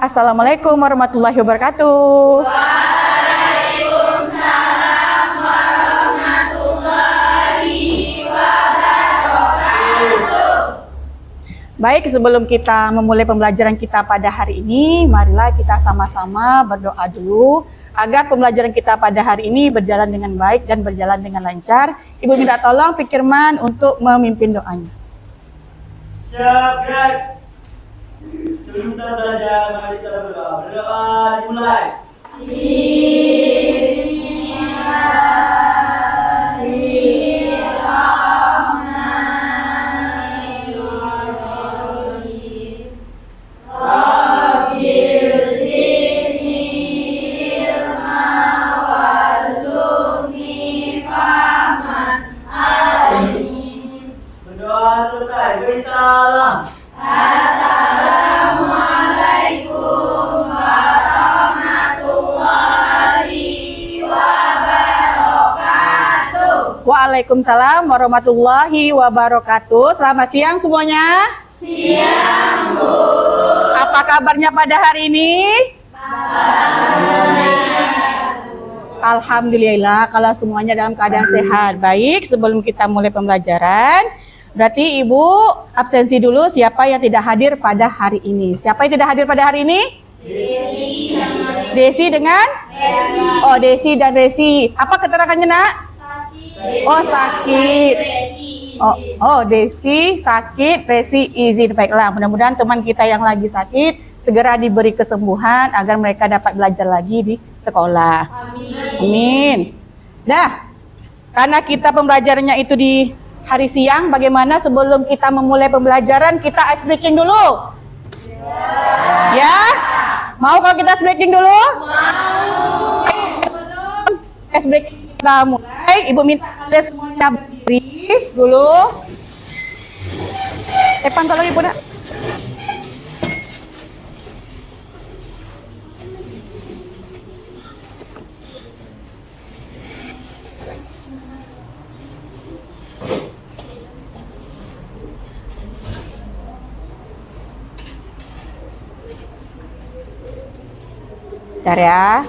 Assalamualaikum warahmatullahi wabarakatuh. Waalaikumsalam warahmatullahi wabarakatuh. Baik, sebelum kita memulai pembelajaran kita pada hari ini, marilah kita sama-sama berdoa dulu agar pembelajaran kita pada hari ini berjalan dengan baik dan berjalan dengan lancar. Ibu minta tolong Pikirman untuk memimpin doanya. Siap, gerak. Sebelum kita belajar, mari kita berdoa. Berdoa dimulai. Berdoa selesai, beri salam. Assalamualaikum warahmatullahi wabarakatuh. Waalaikumsalam warahmatullahi wabarakatuh. Selamat siang semuanya. Siang, Bu. Apa kabarnya pada hari ini? Alhamdulillah kalau semuanya dalam keadaan sehat. Baik, sebelum kita mulai pembelajaran, berarti Ibu absensi dulu siapa yang tidak hadir pada hari ini. Siapa yang tidak hadir pada hari ini? Desi dengan? Oh, Desi dan Resi. Apa keterangannya, Nak? Oh, sakit. Oh, Desi sakit, Resi izin. Baiklah, mudah-mudahan teman kita yang lagi sakit segera diberi kesembuhan agar mereka dapat belajar lagi di sekolah. Amin. Nah, karena kita pembelajarannya itu di hari siang, bagaimana sebelum kita memulai pembelajaran kita ice breaking dulu? Ya? Mau kalau kita ice breaking dulu? Mau. Ice breaking kita mulai. Ibu minta kalian semuanya berdiri dulu. Epan tolong Ibu, Nak. Bentar ya.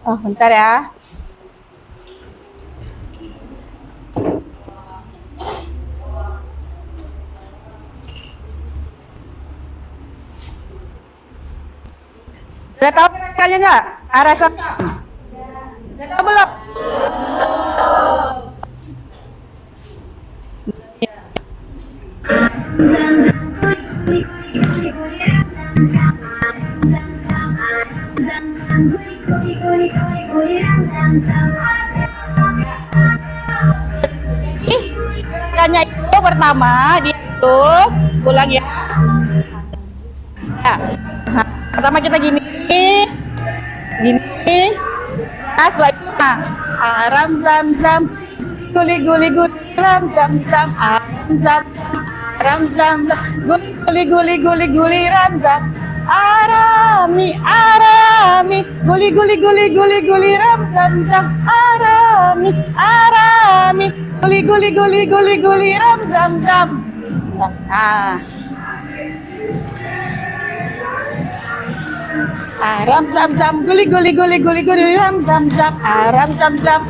Oh, bentar ya. Udah tahu kalian nggak arah Samsam? Udah tahu belum? Tanya itu pertama di itu ulang ya. Ya. Pertama kita gini. Setelah itu aram zam zam guli guli guli ram zam zam aram zam ram zam zam guli guli guli guli ram zam arami arami guli guli guli guli guli ram zam zam arami arami guli guli guli guli guli ram zam zam. Aram zam zam guli guli guli guli guli ram zam zam aram zam zam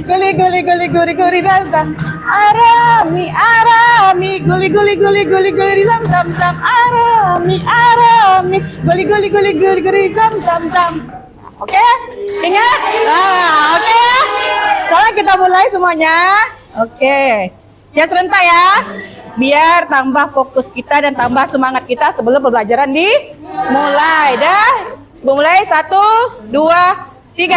guli guli guli guli guli ram zam arami arami guli guli guli guli guli ram zam zam arami arami guli guli guli guli guli ram zam zam. Oke? Ingat? Nah, oke ya? Sekarang kita mulai semuanya. Oke. Ya serentak ya. Biar tambah fokus kita dan tambah semangat kita sebelum pembelajaran dimulai. Dah. Mulai 1, 2, 3.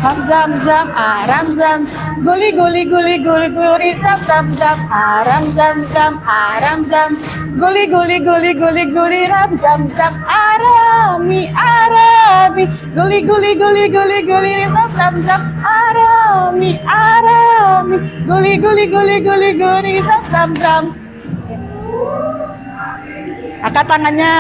Ram zam zam aram zam, guli guli guli guli guli zam zam zam aram zam zam aram zam, guli guli guli guli guli ram zam zam arami arami, guli guli guli guli guli zam zam zam arami arami, guli guli guli guli guli zam zam zam. Angkat tangannya.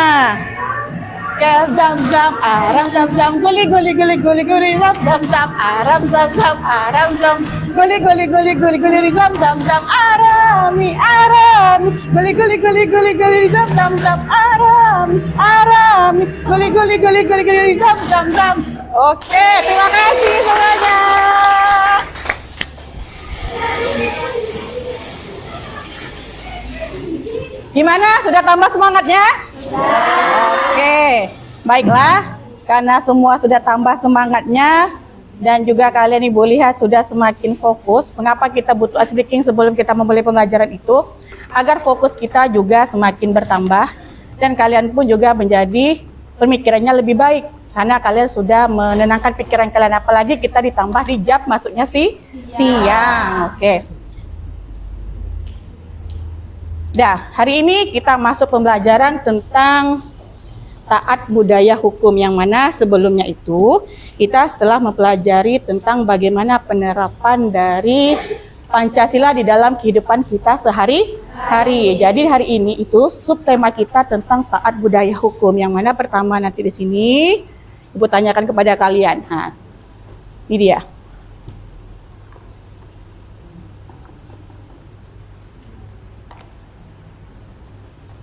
Zam zam aram zam zam, guli guli guli guli guli zam zam zam aram zam zam aram zam, guli guli guli guli guli zam zam zam arami arami, guli guli guli guli guli zam zam zam arami arami, guli guli guli guli guli zam zam zam. Oke, terima kasih semuanya. Gimana? Sudah tambah semangatnya? Oke, baiklah. Karena semua sudah tambah semangatnya dan juga kalian ibu lihat sudah semakin fokus. Mengapa kita butuh ice breaking sebelum kita memulai pembelajaran itu? Agar fokus kita juga semakin bertambah dan kalian pun juga menjadi pemikirannya lebih baik. Karena kalian sudah menenangkan pikiran kalian, apalagi kita ditambah di jam masuknya siang. Oke. Dah, hari ini kita masuk pembelajaran tentang taat budaya hukum, yang mana sebelumnya itu kita setelah mempelajari tentang bagaimana penerapan dari Pancasila di dalam kehidupan kita sehari-hari. Jadi hari ini itu subtema kita tentang taat budaya hukum, yang mana pertama nanti di sini Ibu tanyakan kepada kalian. Nah, ini dia.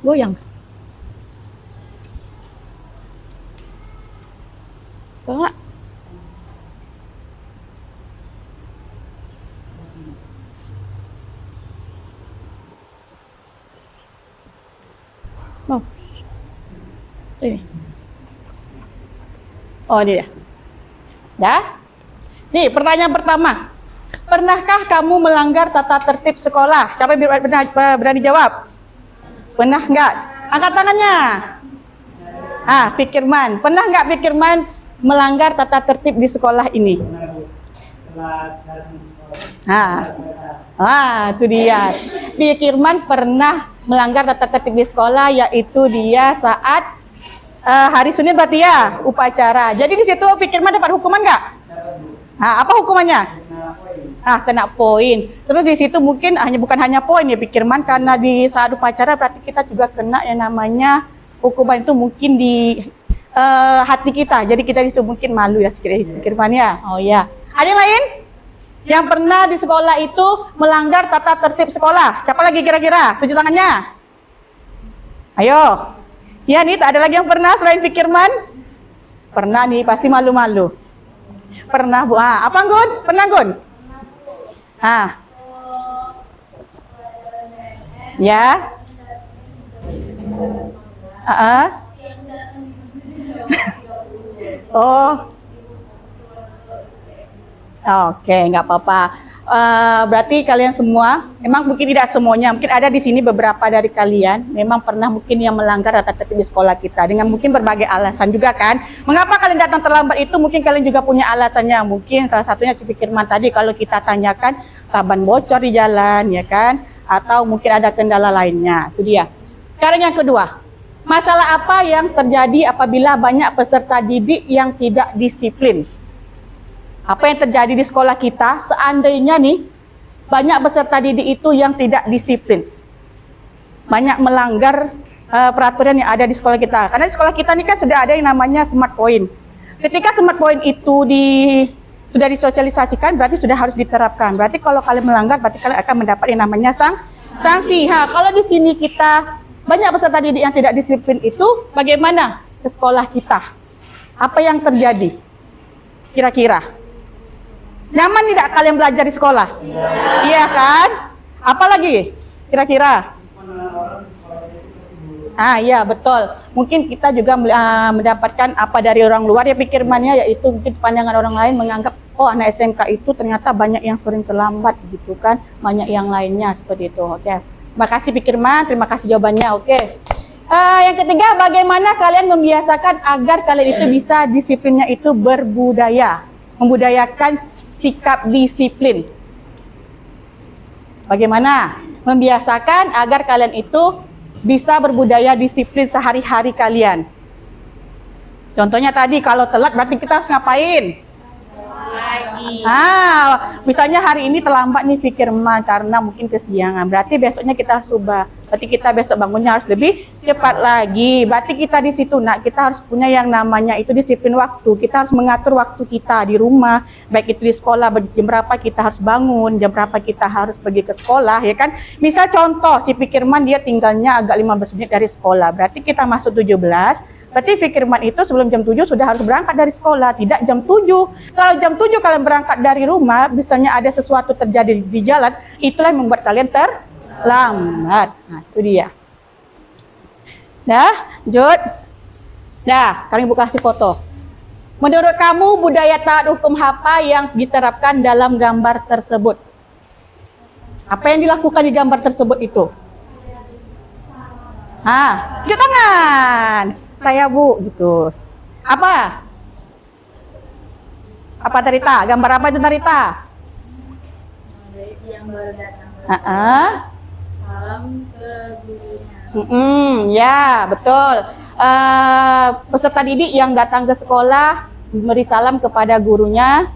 Goyang. Enggak. Mau. Ini. Oh, ini dia. Dah? Nih, pertanyaan pertama. Pernahkah kamu melanggar tata tertib sekolah? Siapa yang berani jawab? Pernah nggak? Angkat tangannya. Pikirman. Pernah nggak Pikirman melanggar tata tertib di sekolah ini? Itu dia. Pikirman pernah melanggar tata tertib di sekolah, yaitu dia saat hari Senin berarti ya, upacara. Jadi di situ Pikirman dapat hukuman nggak? Apa hukumannya? Kena poin. Terus di situ mungkin bukan hanya poin ya Pikirman, karena di saat upacara berarti kita juga kena yang namanya hukuman itu mungkin di hati kita. Jadi kita di situ mungkin malu ya sedikit Pikirman ya. Oh ya. Ada yang lain yang pernah di sekolah itu melanggar tata tertib sekolah? Siapa lagi kira-kira? Tunjuk tangannya. Ayo. Ya nih, ada lagi yang pernah selain Pikirman? Pernah nih, pasti malu-malu. Pernah Bu. Apa Gun? Pernah Gun? Ya. Oh. Oke, nggak apa-apa. Berarti kalian semua, emang mungkin tidak semuanya, mungkin ada di sini beberapa dari kalian memang pernah mungkin yang melanggar tata tertib di sekolah kita dengan mungkin berbagai alasan juga kan. Mengapa kalian datang terlambat itu mungkin kalian juga punya alasannya. Mungkin salah satunya Pikirman tadi kalau kita tanyakan ban bocor di jalan ya kan, atau mungkin ada kendala lainnya. Itu dia. Sekarang yang kedua, masalah apa yang terjadi apabila banyak peserta didik yang tidak disiplin? Apa yang terjadi di sekolah kita seandainya nih banyak peserta didik itu yang tidak disiplin, banyak melanggar peraturan yang ada di sekolah kita. Karena di sekolah kita ini kan sudah ada yang namanya smart point. Ketika smart point itu sudah disosialisasikan, berarti sudah harus diterapkan. Berarti kalau kalian melanggar, berarti kalian akan mendapat yang namanya sanksi. Kalau di sini kita banyak peserta didik yang tidak disiplin itu, bagaimana ke sekolah kita? Apa yang terjadi? Kira-kira? Nyaman tidak kalian belajar di sekolah? Iya kan? Apalagi kira-kira? Iya betul. Mungkin kita juga mendapatkan apa dari orang luar ya Pikirmannya, yaitu mungkin pandangan orang lain menganggap oh anak SMK itu ternyata banyak yang sering terlambat gitu kan, banyak yang lainnya seperti itu. Oke. Terima kasih Pikirman, terima kasih jawabannya. Oke. Yang ketiga, bagaimana kalian membiasakan agar kalian itu bisa disiplinnya itu berbudaya, membudayakan sikap disiplin. Bagaimana membiasakan agar kalian itu bisa berbudaya disiplin sehari-hari kalian. Contohnya tadi kalau telat berarti kita harus ngapain? Misalnya hari ini terlambat nih Fikirman karena mungkin kesiangan. Berarti besoknya kita harus ubah. Berarti kita besok bangunnya harus lebih cepat lagi. Berarti kita di situ kita harus punya yang namanya itu disiplin waktu. Kita harus mengatur waktu kita di rumah, baik itu di sekolah, jam berapa kita harus bangun, jam berapa kita harus pergi ke sekolah, ya kan? Misal contoh si Fikirman dia tinggalnya agak 15 menit dari sekolah. Berarti kita masuk 17. Berarti Fikirman itu sebelum jam 7 sudah harus berangkat dari sekolah, tidak jam 7. Kalau jam 7 kalian berangkat dari rumah, misalnya ada sesuatu terjadi di jalan, itulah yang membuat kalian terlambat. Nah, itu dia. Dah, lanjut. Dah, sekarang Ibu kasih foto. Menurut kamu budaya taat hukum apa yang diterapkan dalam gambar tersebut? Apa yang dilakukan di gambar tersebut itu? Tunjuk tangan. Saya Bu, gitu. Apa? Apa Tarita? Gambar apa itu Tarita? Yang baru datang. Salam ke gurunya. Ya, betul. Peserta didik yang datang ke sekolah memberi salam kepada gurunya.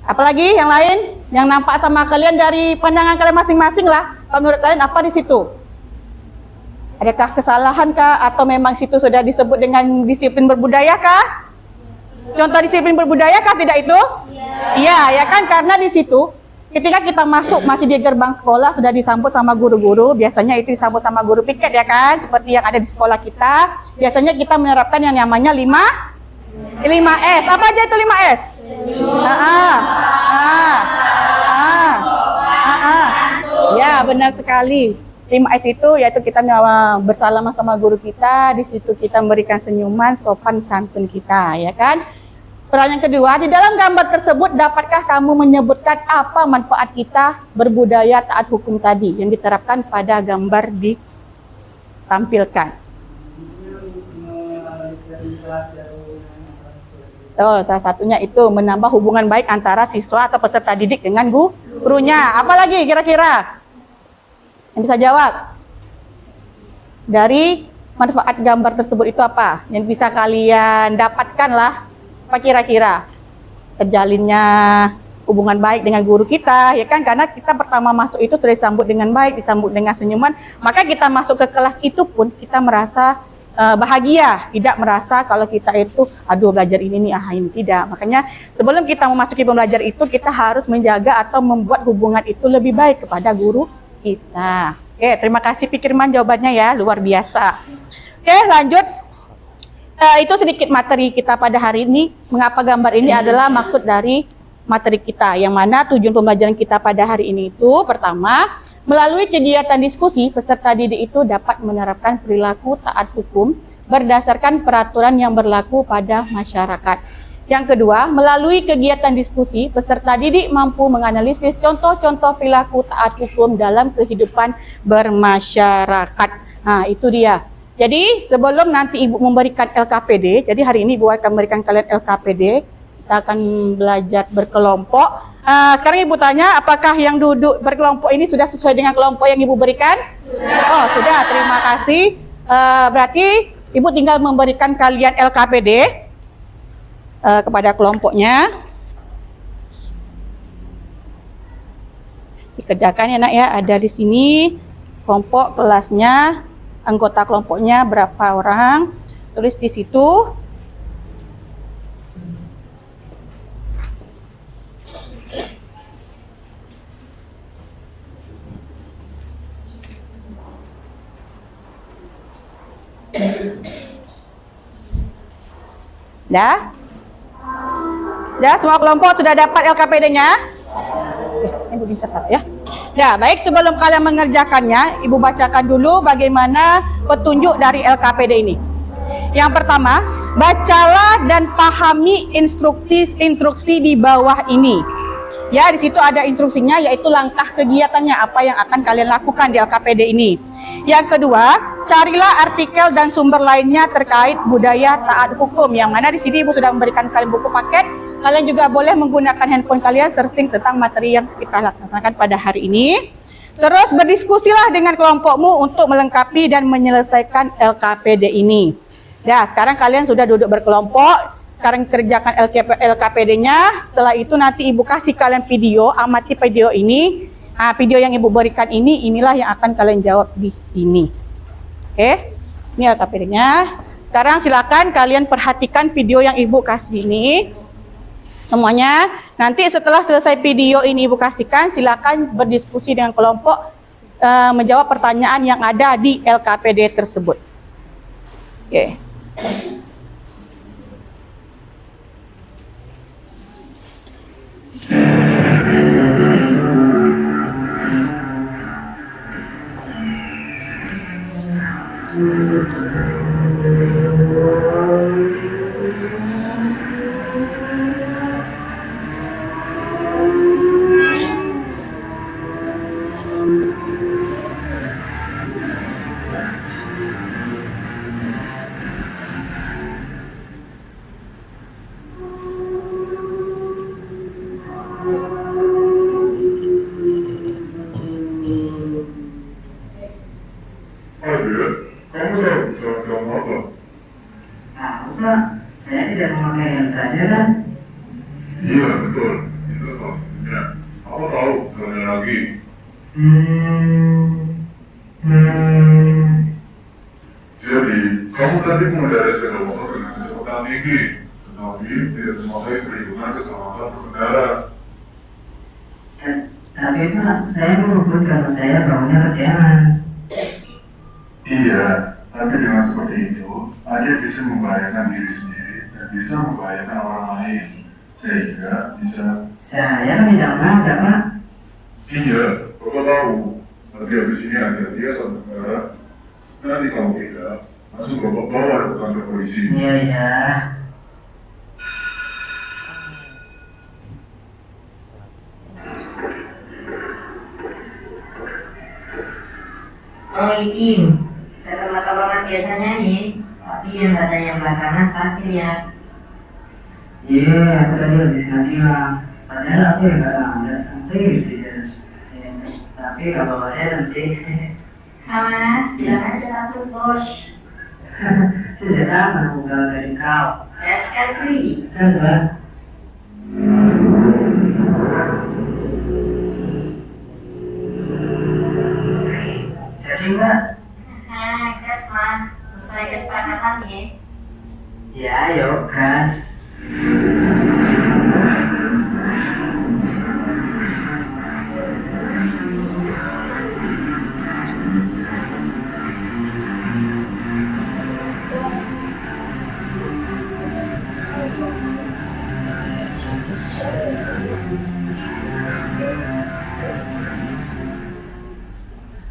Apalagi yang lain yang nampak sama kalian dari pandangan kalian masing-masing lah. Kalau menurut kalian apa di situ? Adakah kesalahan kah atau memang situ sudah disebut dengan disiplin berbudaya kah? Contoh disiplin berbudaya kah tidak itu? Iya, ya kan, karena di situ ketika kita masuk masih di gerbang sekolah sudah disambut sama guru-guru, biasanya itu disambut sama guru piket ya kan, seperti yang ada di sekolah kita. Biasanya kita menerapkan yang namanya 5S. Apa aja itu 5S? Ya, benar sekali. 5S itu yaitu kita bersalaman sama guru kita, di situ kita memberikan senyuman, sopan santun kita, ya kan? Pertanyaan kedua, di dalam gambar tersebut dapatkah kamu menyebutkan apa manfaat kita berbudaya taat hukum tadi yang diterapkan pada gambar ditampilkan? Salah satunya itu menambah hubungan baik antara siswa atau peserta didik dengan gurunya. Apalagi kira-kira? Yang bisa jawab? Dari manfaat gambar tersebut itu apa? Yang bisa kalian dapatkan lah. Apa kira-kira? Terjalinnya hubungan baik dengan guru kita, ya kan? Karena kita pertama masuk itu sudah disambut dengan baik, disambut dengan senyuman. Maka kita masuk ke kelas itu pun kita merasa bahagia, tidak merasa kalau kita itu aduh belajar ini tidak. Makanya sebelum kita memasuki pembelajar itu kita harus menjaga atau membuat hubungan itu lebih baik kepada guru kita. Oke, terima kasih Fikirman jawabannya ya, luar biasa. Oke, lanjut. Itu sedikit materi kita pada hari ini. Mengapa gambar ini adalah maksud dari materi kita, yang mana tujuan pembelajaran kita pada hari ini itu pertama, melalui kegiatan diskusi, peserta didik itu dapat menerapkan perilaku taat hukum berdasarkan peraturan yang berlaku pada masyarakat. Yang kedua, melalui kegiatan diskusi, peserta didik mampu menganalisis contoh-contoh perilaku taat hukum dalam kehidupan bermasyarakat. Nah, itu dia. Jadi, sebelum nanti Ibu memberikan LKPD, jadi hari ini Ibu akan memberikan kalian LKPD, kita akan belajar berkelompok. Sekarang Ibu tanya, apakah yang duduk berkelompok ini sudah sesuai dengan kelompok yang Ibu berikan? Sudah. Oh, sudah. Terima kasih. Berarti Ibu tinggal memberikan kalian LKPD. Kepada kelompoknya dikerjakan ya nak ya, ada di sini kelompok kelasnya, anggota kelompoknya berapa orang, tulis di situ. Dah, semua kelompok sudah dapat LKPD-nya? Ibu minta satu ya. Nah, baik, sebelum kalian mengerjakannya, Ibu bacakan dulu bagaimana petunjuk dari LKPD ini. Yang pertama, bacalah dan pahami instruksi di bawah ini. Ya, di situ ada instruksinya, yaitu langkah kegiatannya, apa yang akan kalian lakukan di LKPD ini. Yang kedua, carilah artikel dan sumber lainnya terkait budaya taat hukum, yang mana di sini Ibu sudah memberikan kalian buku paket. Kalian juga boleh menggunakan handphone kalian searching tentang materi yang kita laksanakan pada hari ini. Terus berdiskusilah dengan kelompokmu untuk melengkapi dan menyelesaikan LKPD ini. Dah, sekarang kalian sudah duduk berkelompok. Sekarang kerjakan LKPD-nya. Setelah itu nanti Ibu kasih kalian video, amati video ini. Video yang Ibu berikan ini, inilah yang akan kalian jawab di sini. Oke, ini LKPD-nya. Sekarang silakan kalian perhatikan video yang Ibu kasih ini. Semuanya, nanti setelah selesai video ini Ibu kasihkan, silakan berdiskusi dengan kelompok, menjawab pertanyaan yang ada di LKPD tersebut. Oke. Adik, kamu tahu seragam apa? Tahu Pak, saya tidak memakai helm saja kan? Iya betul, itu salah satunya. Apa tahu misalnya lagi? Jadi, kamu tadi mengendarai sepeda motor dengan kecepatan tinggi, tetapi tidak memakai perlindungan keselamatan pengendara. Tapi Pak, saya mengukur karena saya baunya kesiangan. Iya, tapi dengan seperti itu, adik bisa membahayakan diri sendiri dan bisa membahayakan orang lain, sehingga bisa. Saya tidak mengagak Pak. Iya, Bapak tahu. Nanti habis ini ada dia satu negara. Nanti kalau tidak, langsung Bapak bawa ke kantor polisi. Iya ya. Oh Ikin, kata mata banget biasa nyanyi, tapi yang katanya belakangan fakir ya. Iya, aku tadi habis bilang. Padahal aku yang gak ada santai di sana. Ya, tapi gak bawa helm sih. Mas, bilang aja takut bos. Sejak kapan aku galau dari kau? Ya sekali. Kas Bang. Jadi enggak? Gas man, sesuai kesepakatan ya. Ya, yuk gas.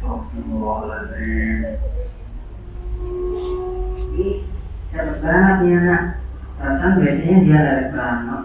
Astagfirullahaladzim. Ih, cepet banget nih anak. Perasaan biasanya dia lewat banget.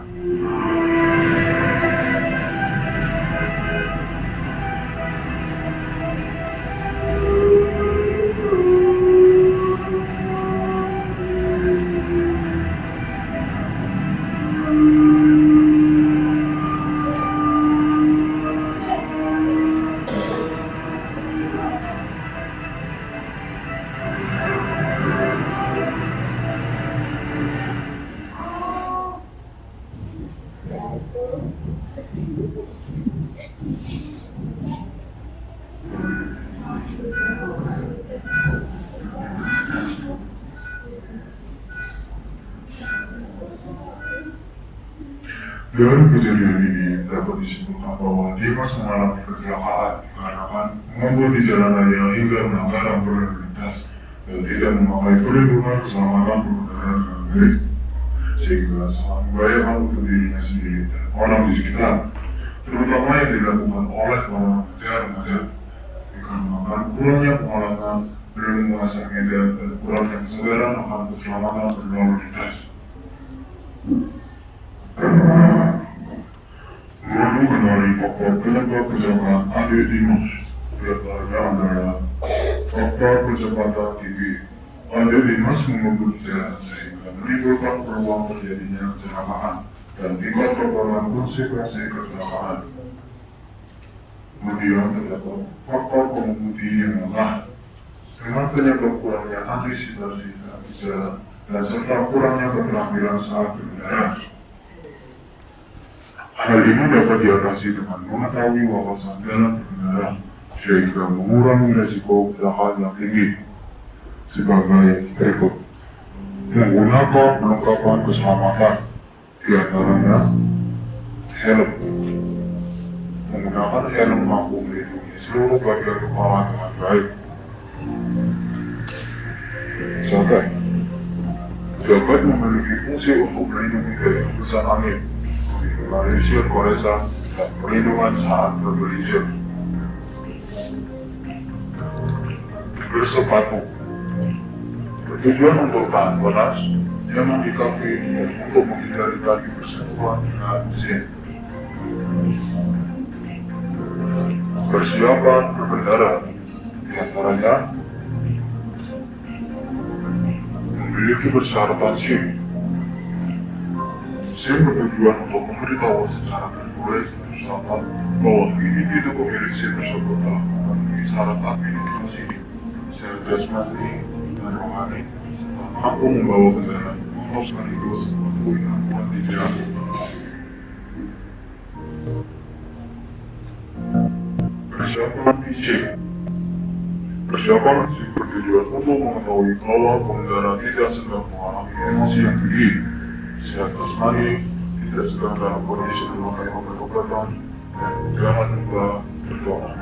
Dari kejadian ini dapat disimpulkan bahwa Dimas mengalami kecelakaan dikarenakan mengemudi jalan raya hingga melanggar lampu lalu lintas dan tidak memakai perlindungan keselamatan pengendara dengan baik, sehingga sangat membahayakan untuk dirinya sendiri dan orang di sekitar, terutama yang dilakukan oleh para remaja, dikarenakan kurangnya pengalaman dalam menguasai medan dan kurangnya kesadaran akan keselamatan berlalu lintas. Lalu kenali faktor penyebab kecelakaan adik Dimas. Diantaranya adalah faktor kecepatan tinggi. Ada dinas mengebut jalan sehingga menimbulkan peluang terjadinya kecelakaan dan tingkat perkembangan konsekuensi kecelakaan. Kemudian terdapat faktor pengemudi yang lemah dengan penyebab kurangnya antisipasi dalam berjalan dan serta kurangnya keterampilan saat berkendara. Hal ini dapat diatasi dengan mengetahui wawasan dalam berkendara sehingga mengurangi risiko kecelakaan yang tinggi. Sebagai berikut: menggunakan perlengkapan keselamatan, di antaranya helm. Menggunakan helm mampu melindungi seluruh bagian kepala dengan baik. Jaket memiliki fungsi untuk melindungi dari hembusan angin, minimalisir goresan, dan perlindungan saat bergelisir. Bersepatu bertujuan untuk tahan panas, nyaman di kaki, dan untuk menghindari kaki bersentuhan dengan mesin. Persiapan berkendara, di antaranya memiliki persyaratan SIM. SIM bertujuan untuk memberitahu secara tertulis dan tercatat bahwa individu pemilik SIM tersebut telah memenuhi syarat administrasi, secara jasmani dan rohani, serta mampu membawa kendaraan motor sekaligus mematuhi aturan di jalan. Persiapan fisik. Persiapan fisik bertujuan untuk mengetahui bahwa pengendara tidak sedang mengalami emosi yang tinggi, sehat jasmani, tidak sedang dalam kondisi memakai obat-obatan, dan jangan lupa berdoa.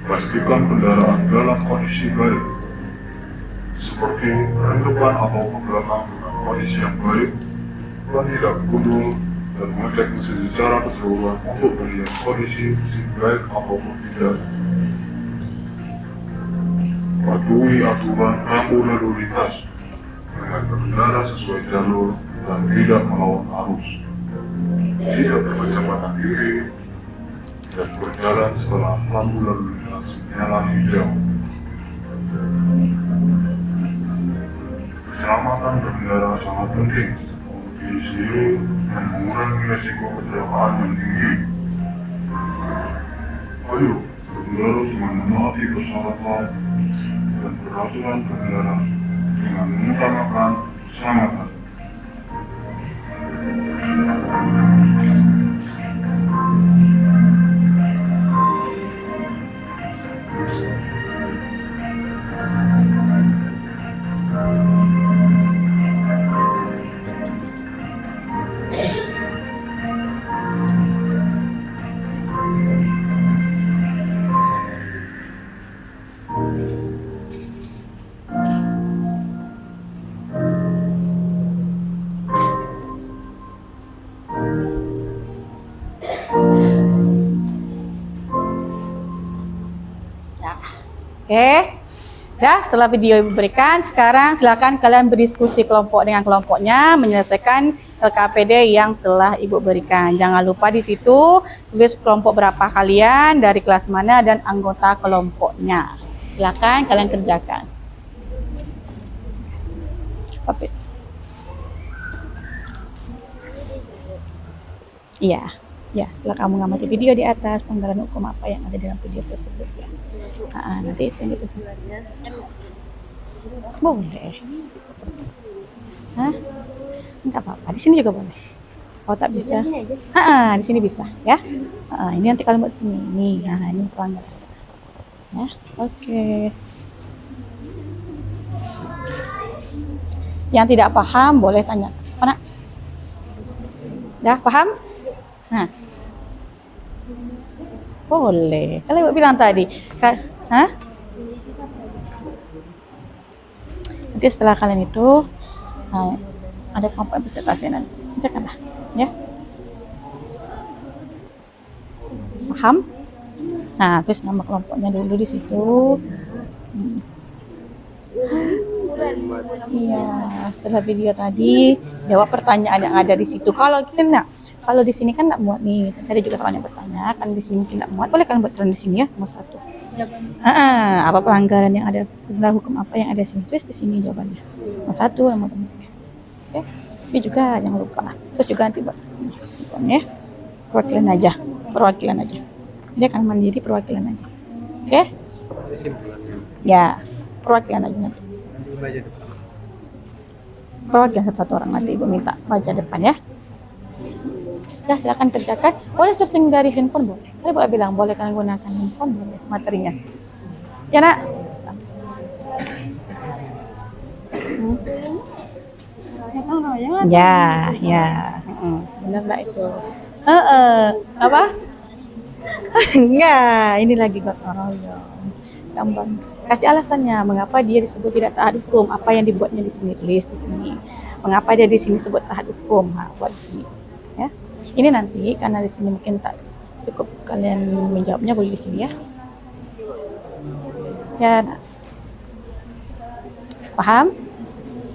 Pastikan kendaraan dalam kondisi baik, seperti rem depan atau belakang dengan kondisi yang baik, ban tidak gundul, dan mengecek mesin secara keseluruhan untuk melihat kondisi mesin baik ataupun tidak. Patuhi aturan rambu lalu lintas dengan berkendara sesuai jalur dan tidak melawan arus, tidak berkecepatan tinggi, dan berjalan setelah lampu lalu lintas menyala hijau. Keselamatan berkendara sangat penting untuk diri sendiri dan mengurangi risiko kecelakaan yang tinggi. Ayo berkendara dengan menaati persyaratan dan peraturan berkendara dengan mengutamakan keselamatan. Oke, ya setelah video ibu berikan, sekarang silakan kalian berdiskusi kelompok dengan kelompoknya menyelesaikan LKPD yang telah ibu berikan. Jangan lupa di situ tulis kelompok berapa kalian, dari kelas mana, dan anggota kelompoknya. Silakan kalian kerjakan. Oke. Iya. Ya, setelah kamu mengamati video di atas, pelanggaran hukum apa yang ada dalam video tersebut ya. Nanti itu yang boleh. Hah? Enggak apa-apa. Di sini juga boleh. Oh, tak bisa. Di sini bisa ya. Ini nanti kalian buat sini. Nih, ini pelanggaran. Ya, oke. Yang tidak paham boleh tanya. Mana? Dah paham? Nah, boleh. Kalau ibu bilang tadi, nanti setelah kalian itu ada kelompok presentasi nanti, janganlah, ya. Paham? Nah, terus nama kelompoknya dulu di situ. Iya, setelah video tadi jawab pertanyaan yang ada di situ. Kalau di sini kan nggak muat nih, tadi ada juga kawan yang bertanya, kan di sini mungkin nggak muat, boleh kan buat turun di sini ya, nomor 1. Apa pelanggaran yang ada, pelanggaran hukum apa yang ada di sini? Tulis di sini jawabannya. Nomor 1, nomor 3. Oke. Ini juga jangan lupa. Terus juga nanti buat ya. Perwakilan aja. Dia akan mandiri perwakilan aja. Oke? Ya, perwakilan aja nanti. Perwakilan satu orang nanti Ibu minta baca depan ya. Ya, silakan kerjakan. Boleh searching dari handphone boleh. Saya boleh bilang boleh kalian gunakan handphone boleh materinya. Ya nak. Ya. Benar lah itu. Apa? Enggak, ini lagi gotong royong. Gampang. Kasih alasannya mengapa dia disebut tidak taat hukum, apa yang dibuatnya di sini, tulis di sini. Mengapa dia di sini sebut taat hukum, buat di sini. Ya. Ini nanti karena di sini mungkin tak cukup kalian menjawabnya boleh di sini ya. Ya. Paham?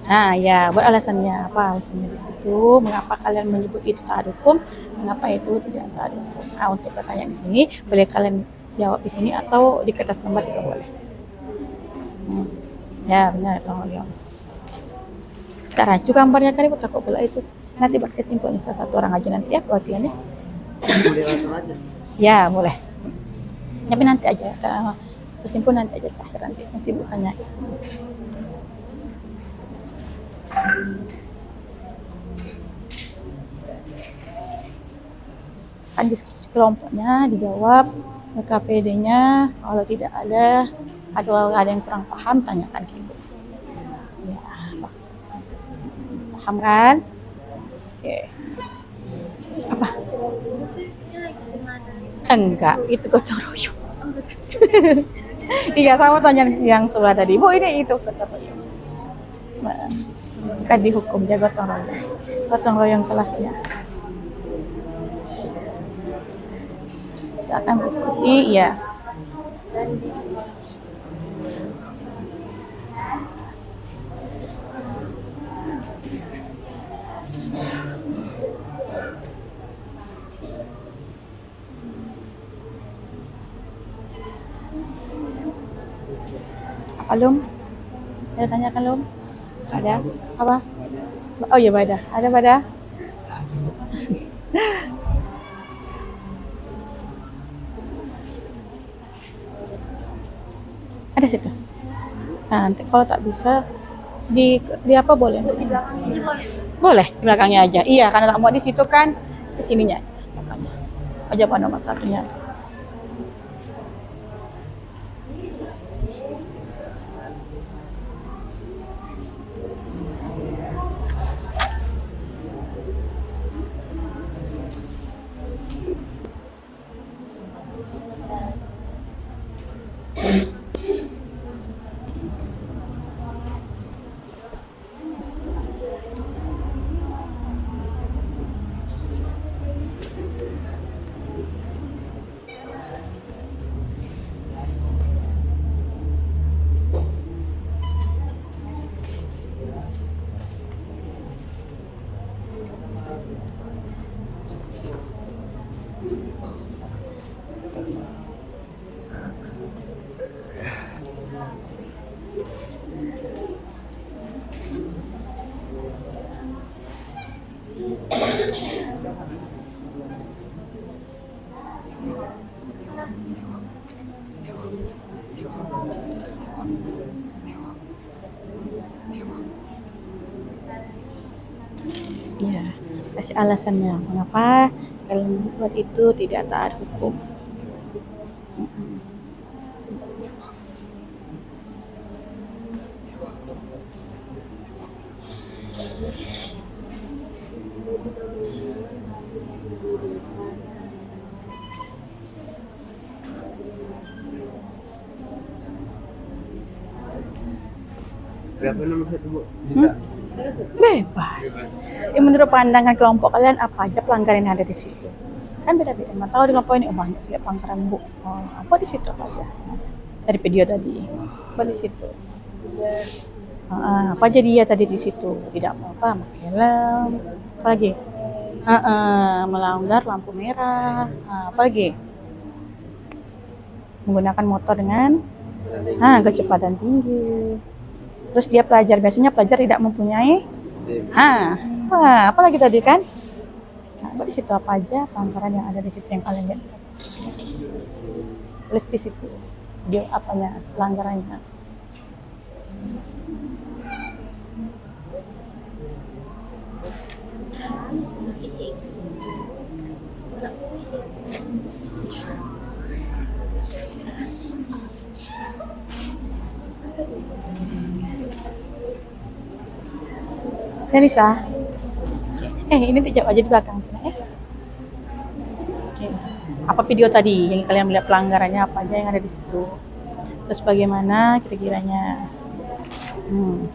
Nah, ya, buat alasannya apa alasannya di situ, mengapa kalian menyebut itu taat hukum, mengapa itu tidak taat hukum. Nah, untuk pertanyaan di sini boleh kalian jawab di sini atau di kertas lembar juga boleh. Ya, benar tolong ya. Kita rancu gambarnya kan Ibu takut pula itu. Nanti buat kesimpulan salah satu orang aja nanti ya perwakilannya. Boleh langsung aja. Ya, boleh. Tapi nanti aja, kesimpulan nanti aja terakhir nanti bukannya. Kan diskusi kelompoknya dijawab, KPD-nya kalau tidak ada atau ada yang kurang paham tanyakan ke Ibu. Ya, paham kan? Oke. Apa? Enggak, itu gotong royong. Iya, sama tanya yang sebelah tadi. Bu, ini itu gotong royong. Kan dihukum dia gotong royong. Gotong royong kelasnya. Silakan diskusi, ya. Apa Lum? Ada tanyakan Lum? Ada? Apa? Oh iya Bada. Ada Bada? Ada situ. Nah, nanti kalau tak bisa di apa boleh? Di belakangnya boleh. Boleh, di belakangnya aja. Iya, karena tak mau di situ kan, ke sininya aja belakangnya. Aja apa nomor satunya. Iya, kasih alasannya mengapa kalian buat itu tidak taat hukum. Berapa nomor satu Bu? Bebas. Ya, menurut pandangan kelompok kalian apa aja pelanggaran yang ada di situ? Kan beda-beda. Mau tahu di kelompok ini banyak sekali pelanggaran Bu. Oh, apa di situ aja? Dari video tadi. Apa di situ? Apa aja dia tadi di situ? Tidak apa-apa, pakai helm. Apa lagi? Melanggar lampu merah. Apa lagi? menggunakan motor dengan kecepatan tinggi. Terus dia pelajar, biasanya pelajar tidak mempunyai apa lagi tadi kan? Nah, di situ apa aja pelanggaran yang ada di situ yang kalian lihat? Tulis di situ. Dia apanya pelanggarannya. Nisa, ini dijawab aja di belakang ya. Oke. Apa video tadi yang kalian melihat pelanggarannya apa aja yang ada di situ? Terus bagaimana kira-kiranya?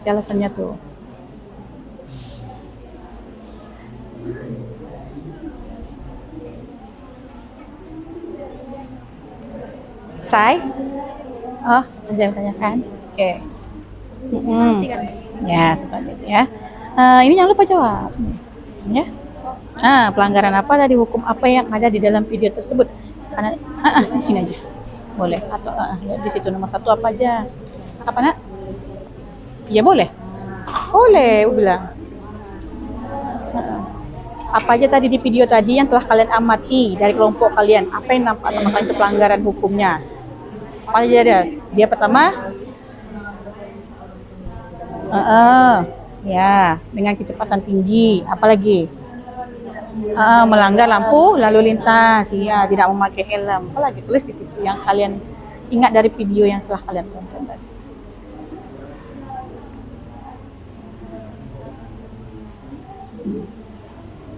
Si alasannya tuh. Sai? Oh, jangan tanyakan. Oke. Ya, satu aja ya. Ini jangan lupa jawab. Ya. Pelanggaran apa dari hukum apa yang ada di dalam video tersebut? Karena di sini aja. Boleh atau di situ nomor 1 apa aja? Apa nak? Ya boleh. Boleh, bilang. Apa aja tadi di video tadi yang telah kalian amati dari kelompok kalian? Apa yang nampak sama kalian pelanggaran hukumnya? Apa aja ada? Dia pertama ya, dengan kecepatan tinggi. Apalagi? Melanggar lampu lalu lintas. Iya, tidak memakai helm. Apalagi? Tulis di situ yang kalian ingat dari video yang telah kalian tonton tadi.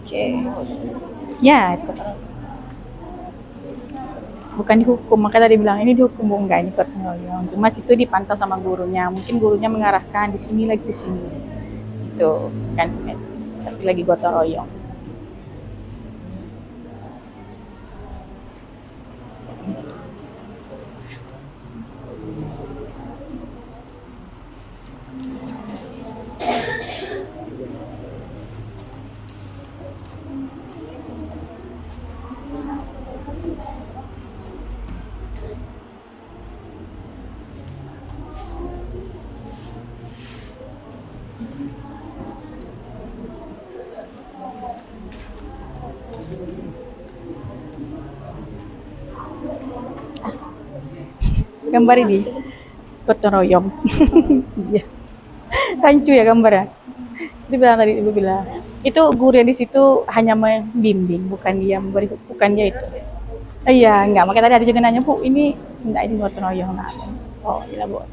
Oke. Ya, itu. Bukan dihukum, maka tadi bilang ini dihukum, enggak, ini gotong royong. Cuma situ dipantau sama gurunya, mungkin gurunya mengarahkan di sini lagi di sini, itu kan, tapi lagi gotong royong. Gambar ini gotong royong. Iya, rancu ya gambarnya. Jadi bilang tadi, ibu bilang itu guru yang di situ hanya membimbing, bukan dia memberi, bukan dia itu. Iya, enggak. Makanya tadi ada juga nanya, Bu, ini enggak, ini gotong royong. Oh, iya, Bu.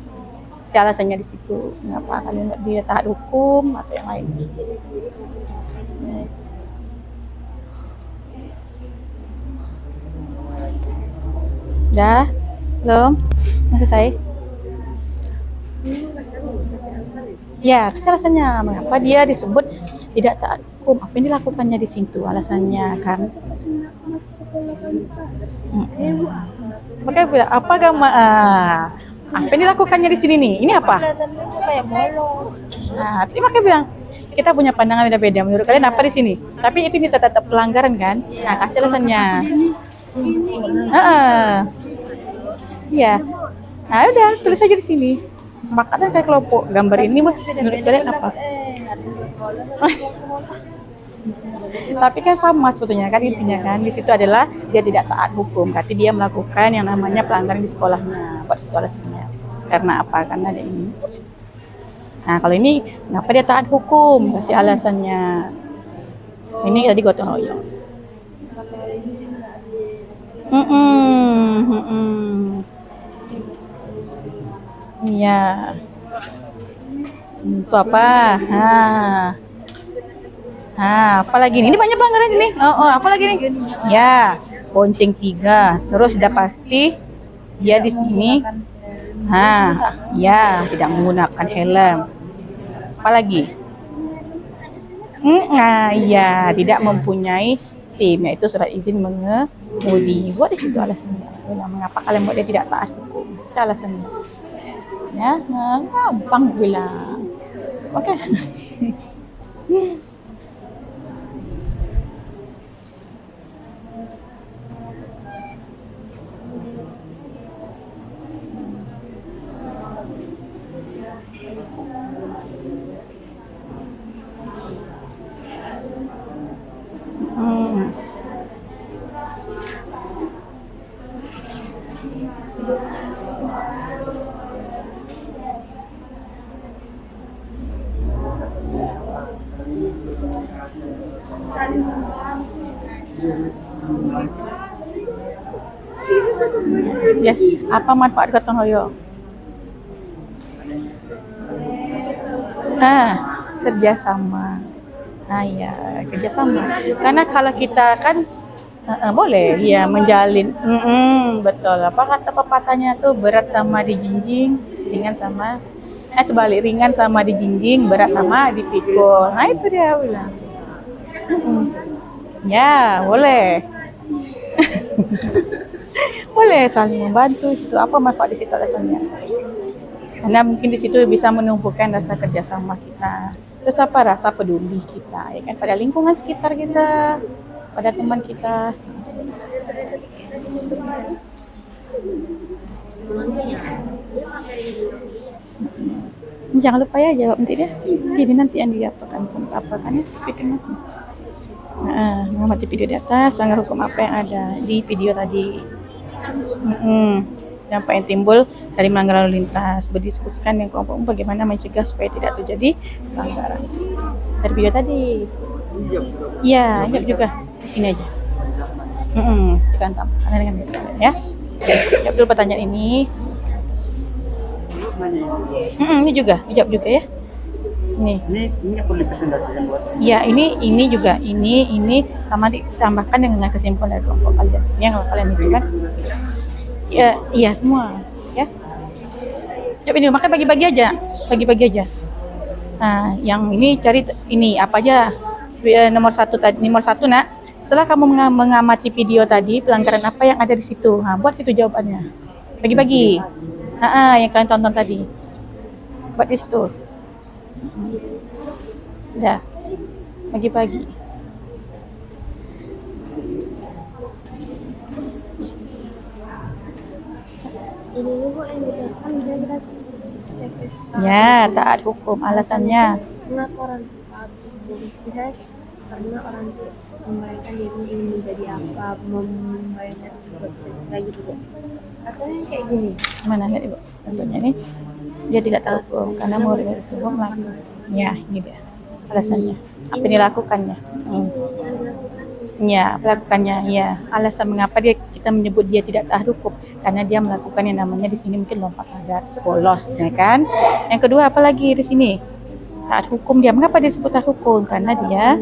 Si alasannya di situ, kenapa kalian dia taat hukum atau yang lain? Dah, belum? Selesai? Ya, alasannya mengapa dia disebut tidak taat hukum? Apa yang dilakukannya di situ? Alasannya kan? Makanya bilang apa apa yang dilakukannya di sini nih? Ini apa? Kayak bolos. Tapi makanya bilang kita punya pandangan beda-beda. Menurut kalian apa di sini? Tapi itu tetap pelanggaran kan? Nah, kasih alasannya. Iya. Nah, udah tulis aja di sini. Sepakatnya kayak kelompok. Gambar ini menurut kalian apa? Tapi kan sama sebetulnya kan, intinya kan di situ adalah dia tidak taat hukum. Berarti dia melakukan yang namanya pelanggaran di sekolahnya. Buat situ alasannya. Karena apa? Karena ada ini. Nah, kalau ini kenapa dia taat hukum? Kasih alasannya. Ini tadi gotong royong. Iya. Itu apa? Apa lagi nih? Ini banyak pelanggaran ini. Apa lagi nih? Ya, bonceng 3. Terus sudah pasti dia di sini. Ya, tidak menggunakan helm. Apa lagi? Ya, tidak mempunyai SIM, yaitu surat izin mengemudi. Buat di situ alasannya. Mengapa kalian buat dia tidak taat hukum? Itu alasannya. Ya, gampang bilang. Oke. Yes, apa manfaat gotong royong? Kerjasama. Ya, kerjasama. Karena kalau kita kan boleh ya menjalin. Betul. Apa kata pepatahnya tuh, berat sama dijinjing, ringan sama itu balik, ringan sama dijinjing, berat sama dipikul. Nah itu dia bilang. Ya, boleh. Boleh saling membantu. Itu apa manfaat di situ alasannya? Karena mungkin di situ bisa menumbuhkan rasa kerjasama kita. Terus apa, rasa peduli kita, ya kan, pada lingkungan sekitar kita, pada teman kita. Jangan lupa ya jawab nanti dia. Ini nanti yang diapakan ya, bikin nanti. Mengamati video di atas, pelanggar hukum apa yang ada di video tadi. Dampak yang timbul dari melanggar lalu lintas, berdiskusikan dengan kelompok bagaimana mencegah supaya tidak terjadi pelanggaran. Dari video tadi. Iya, jawab juga di sini aja. Tekan karena dengan video ya. Jawab dulu pertanyaan ini. Ini juga, dijawab juga ya. Ini aku dipresentasikan buat. Ya, ini juga, ini sama ditambahkan dengan kesimpulan dari kelompok kalian. Yang kalian itu kan. Iya semua, ya. Coba ini, makanya bagi-bagi aja. Nah, yang ini cari ini apa aja. Nomor satu nak. Setelah kamu mengamati video tadi, pelanggaran apa yang ada di situ? Nah, buat situ jawabannya. Bagi-bagi. Yang kalian tonton tadi. Buat di situ. Dah. Bagi-bagi. Ini Bu yang diterapkan bisa kita checklist. Ya, taat hukum. Alasannya. Pengakuan taat hukum. Misalnya karena orang itu membayangkan dirinya ingin menjadi apa, membayangkan buat kayak gitu Bu. Atau yang kayak gini. Mana lihat Ibu? Contohnya ini. Dia tidak taat hukum karena murid tersebut melakukan. Ya, ini dia. Alasannya. Apa yang dilakukannya? Ya, melakukannya. Ya, alasan mengapa kita menyebut dia tidak taat hukum karena dia melakukan yang namanya di sini mungkin lompat pagar, bolos, ya kan? Yang kedua apa lagi di sini? Taat hukum dia. Mengapa dia disebut taat hukum? Karena dia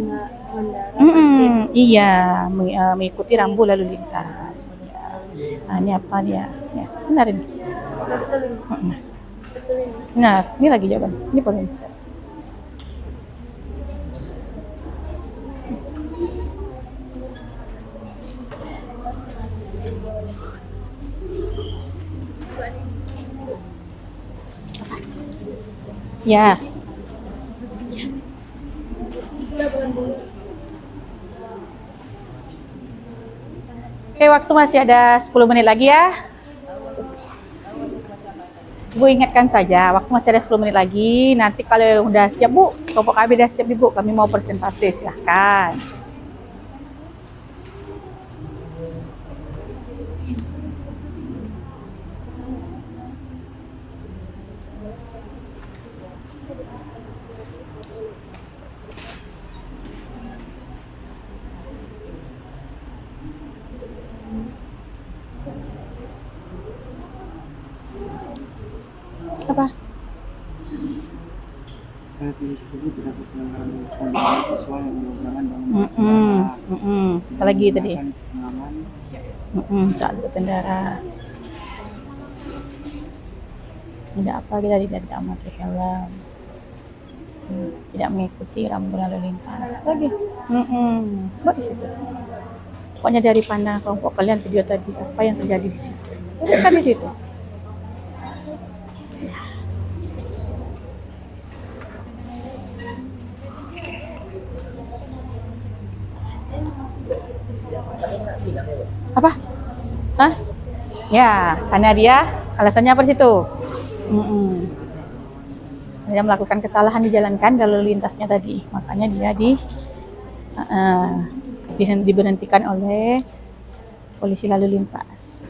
mengikuti rambu lalu lintas. Ya. Nah, ini apa dia? Ya, benar ini. Nah, ini lagi jawaban. Ini poin. Ya. Oke, waktu masih ada 10 menit lagi ya. Bu ingatkan saja, waktu masih ada 10 menit lagi. Nanti kalau udah siap Bu, kelompok kami udah siap Bu, kami mau presentasi, silahkan. Apa? Karena tersebut terdapat pelanggaran kondisi siswa yang berhubungan dengan Apalagi tadi? pengaman. Saat berkendara. Tidak apa, kita tidak memakai helm. Tidak mengikuti rambu lalu lintas. Apa lagi? Buat di situ. Pokoknya dari pandang kelompok kalian video tadi, apa yang terjadi di situ. Teruskan di situ. Apa? Hah? Ya, karena dia alasannya apa di situ? Dia melakukan kesalahan dijalankan lalu lintasnya tadi, makanya dia diberhentikan oleh polisi lalu lintas.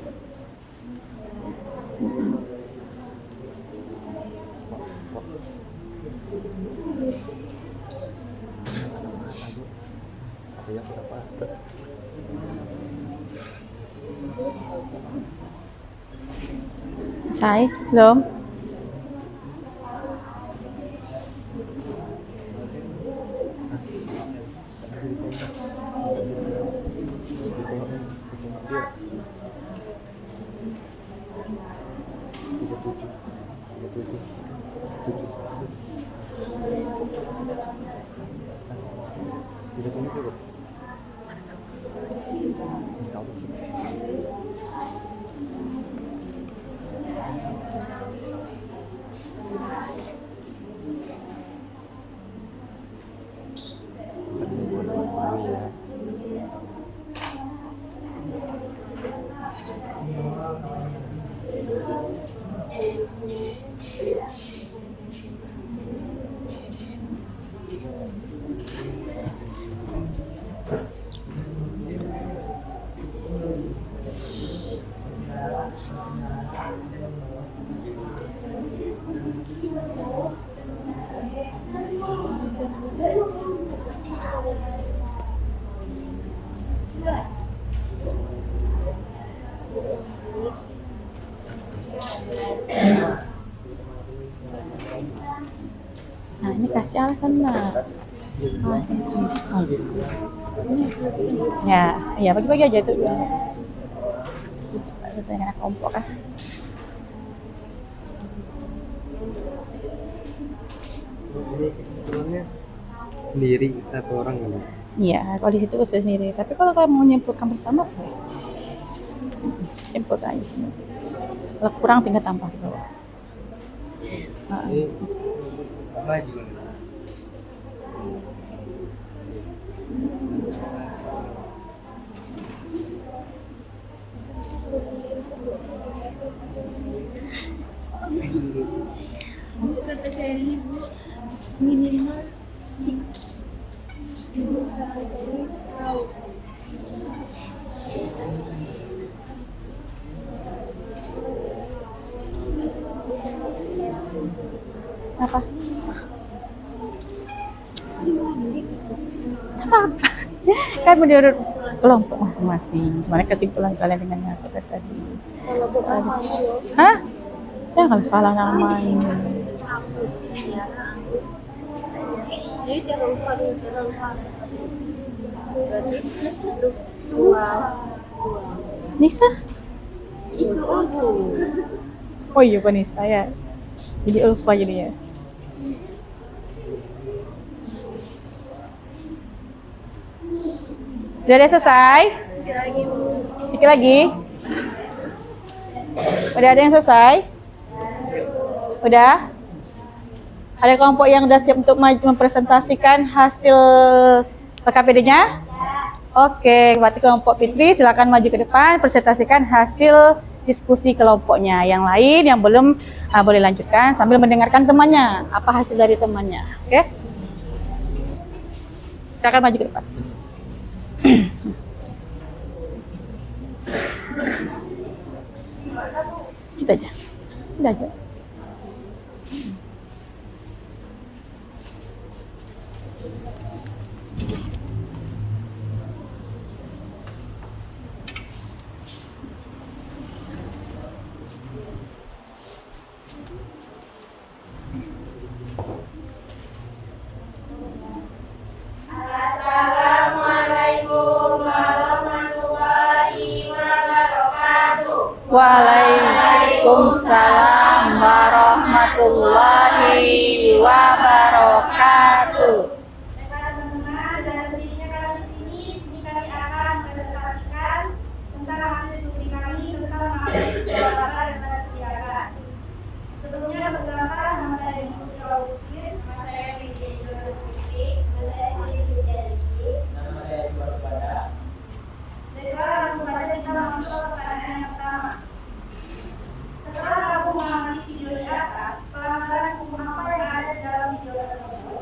Cai, belum? Nah, ini kasih alasan lah. Alasan sendiri. Ya, ya bagi-bagi aja tuh. Cepat selesaikan kelompok kan. Ini kebetulannya sendiri satu orang kan? Iya, kalau di situ saya sendiri. Tapi kalau kamu mau nyimpulkan bersama, boleh. Simpulkan aja semua. Kalau kurang tinggal tambah di bawah. Nah, Ini apa juga? apa? Kan menurut kelompok masing-masing. Gimana kesimpulan kalian dengan yang aku tadi? Hah? Ya kalau salah nama ini. Jadi jangan lupa berarti dua. Nisa? Itu aku. Oh iya bukan Nisa ya. Jadi Ulfa jadinya. Udah ada selesai? Sedikit lagi. Udah ada yang selesai? Udah? Ada kelompok yang udah siap untuk mempresentasikan hasil PKPD-nya? Oke, berarti kelompok Fitri silakan maju ke depan presentasikan hasil diskusi kelompoknya. Yang lain yang belum boleh lanjutkan sambil mendengarkan temannya. Apa hasil dari temannya? Oke? Silakan maju ke depan. Sudah aja. Sudah aja. Waalaikumsalam warahmatullahi wabarakatuh. Teman-teman, dalam dirinya kami di sini kami akan presentasikan tentang hasil diskusi kami tentang mengatasi keluarga dan kesejahteraan. Sebelumnya perkenalkan, nama saya Ibu Fitrausin, nama saya Fitri, nama saya Fitri, nama saya Subhada. Sekarang langsung saja kita masuk ke pertanyaan yang pertama. Setelah kamu mengamati video di atas, pelanggaran hukum apa yang ada di dalam video tersebut?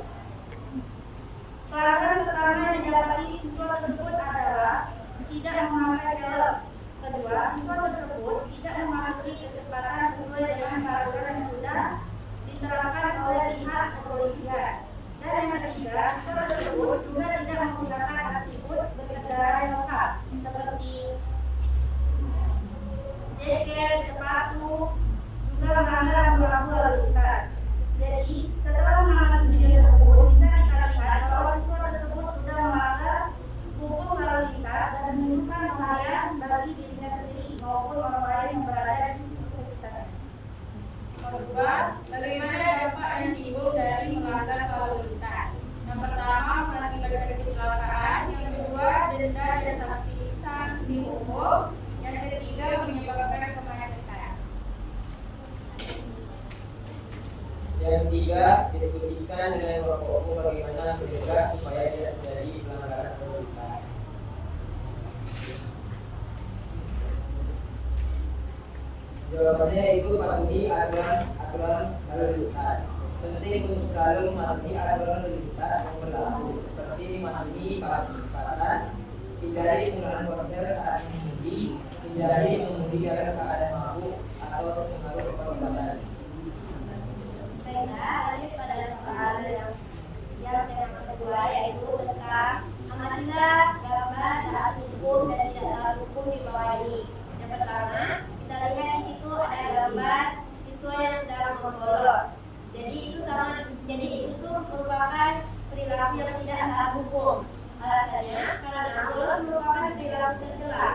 Pelanggaran pertama yang didapati siswa tersebut adalah tidak memakai helm. Kedua, siswa tersebut tidak mematuhi kecepatan sesuai dengan peraturan yang sudah diterapkan oleh pihak kepolisian. Dan yang ketiga, siswa tersebut juga tidak menggunakan atribut berkendara melanggar rambu-rambu lalu lintas. Jadi, setelah melanggar tujuan tersebut, bisa kita lihat bahwa siswa tersebut sudah melanggar hukum lalu lintas dan menimbulkan bahaya bagi dirinya sendiri maupun orang lain yang berada di sekitarnya. Kedua, bagaimana dampak yang timbul dari melanggar lalu lintas? Yang pertama, mengakibatkan kecelakaan. Yang kedua, denda dan sanksi hukum. Yang ketiga, menyebabkan kemacetan. Yang ketiga, diskusikan dengan kelompok umum bagaimana mencegah supaya tidak terjadi pelanggaran lalu lintas. Jawabannya itu patuhi aturan lalu lintas. Penting untuk selalu mematuhi aturan lalu lintas yang berlaku, seperti mematuhi palang kecepatan, hindari penggunaan ponsel saat mengemudi, hindari mengemudi dalam keadaan mabuk atau terpengaruh perobatan. Baiklah, lanjut pada soal yang tema kedua, yaitu tentang amatilah gambar saat hukum dan tidak salah hukum di bawah ini. Yang pertama, kita lihat di situ ada gambar siswa yang sedang membolos. Jadi itu tuh merupakan perilaku yang tidak salah hukum. Alasannya karena bolos merupakan perilaku tercela.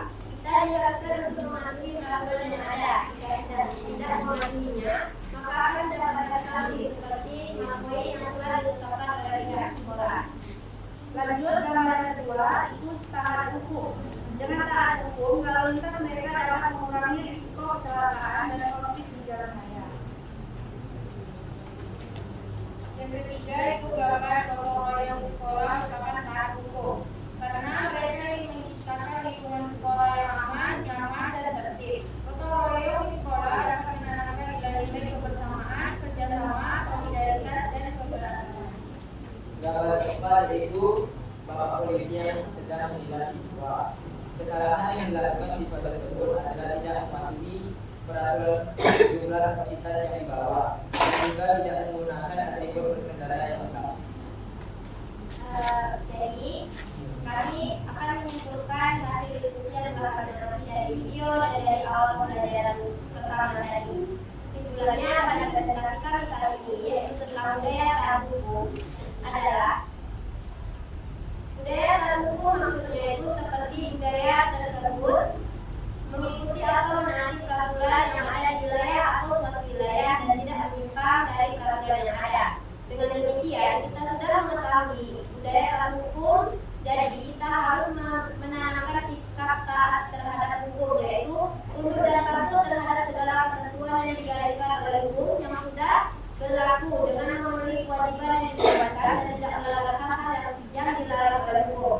Kita diharuskan untuk mematuhi peraturan yang ada. Jika tidak mematuhinya, maka akan mendapatkan sanksi seperti 5 poin yang telah ditetapkan oleh pihak sekolah. Lanjut, gambar kedua itu taat hukum. Dengan taat hukum, lalu lintas mereka dapat mengurangi risiko kecelakaan dan konflik di jalan raya. Yang ketiga itu gambar gotong royong di sekolah merupakan taat hukum. Karena mereka ingin menciptakan lingkungan sekolah yang aman, nyaman, dan tertib. Gotong royong di sekolah dapat menanamkan nilai-nilai kebersamaan, kerjasama, solidaritas, dan keberagaman. Gambar keempat yaitu bapak polisi yang sedang menilai siswa. Kesalahan yang dilakukan siswa tersebut adalah tidak mematuhi peraturan jumlah kapasitas yang dibawa, dan juga tidak menggunakan atribut berkendara yang lengkap. Jadi, kami akan menyimpulkan hasil diskusi yang telah kami amati dari video dan dari awal pembelajaran pertama tadi. Kesimpulannya pada presentasi kami kali ini, yaitu tentang budaya taat hukum, adalah budaya taat hukum maksudnya itu seperti budaya tersebut mengikuti atau menaati peraturan yang ada di wilayah atau suatu wilayah dan tidak menyimpang dari peraturan yang ada. Dengan demikian, kita sudah mengetahui budaya taat hukum, jadi kita harus menanamkan sikap taat terhadap hukum, yaitu tunduk dan patuh terhadap segala ketentuan yang digariskan oleh hukum yang sudah berlaku dengan memenuhi kewajiban yang dijalankan dan tidak melanggar hal-hal yang dilarang oleh hukum.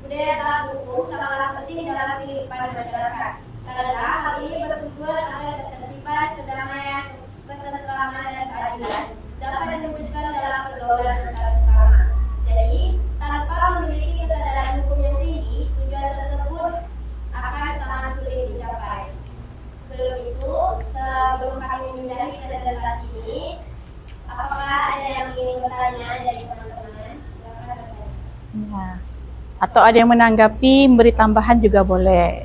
Budaya taat hukum sangatlah penting dalam kehidupan masyarakat, karena hal ini bertujuan agar ketertiban, kedamaian, ketentraman, dan keadilan dapat diwujudkan dalam pergaulan antar sesama. Jadi, tanpa memiliki kesadaran hukum yang tinggi, tujuan tersebut akan sangat sulit dicapai. Sebelum kami menyudahi presentasi ini, apakah ada yang ingin bertanya dari teman-teman? Silakan bertanya. Ya. Atau ada yang menanggapi, memberi tambahan juga boleh.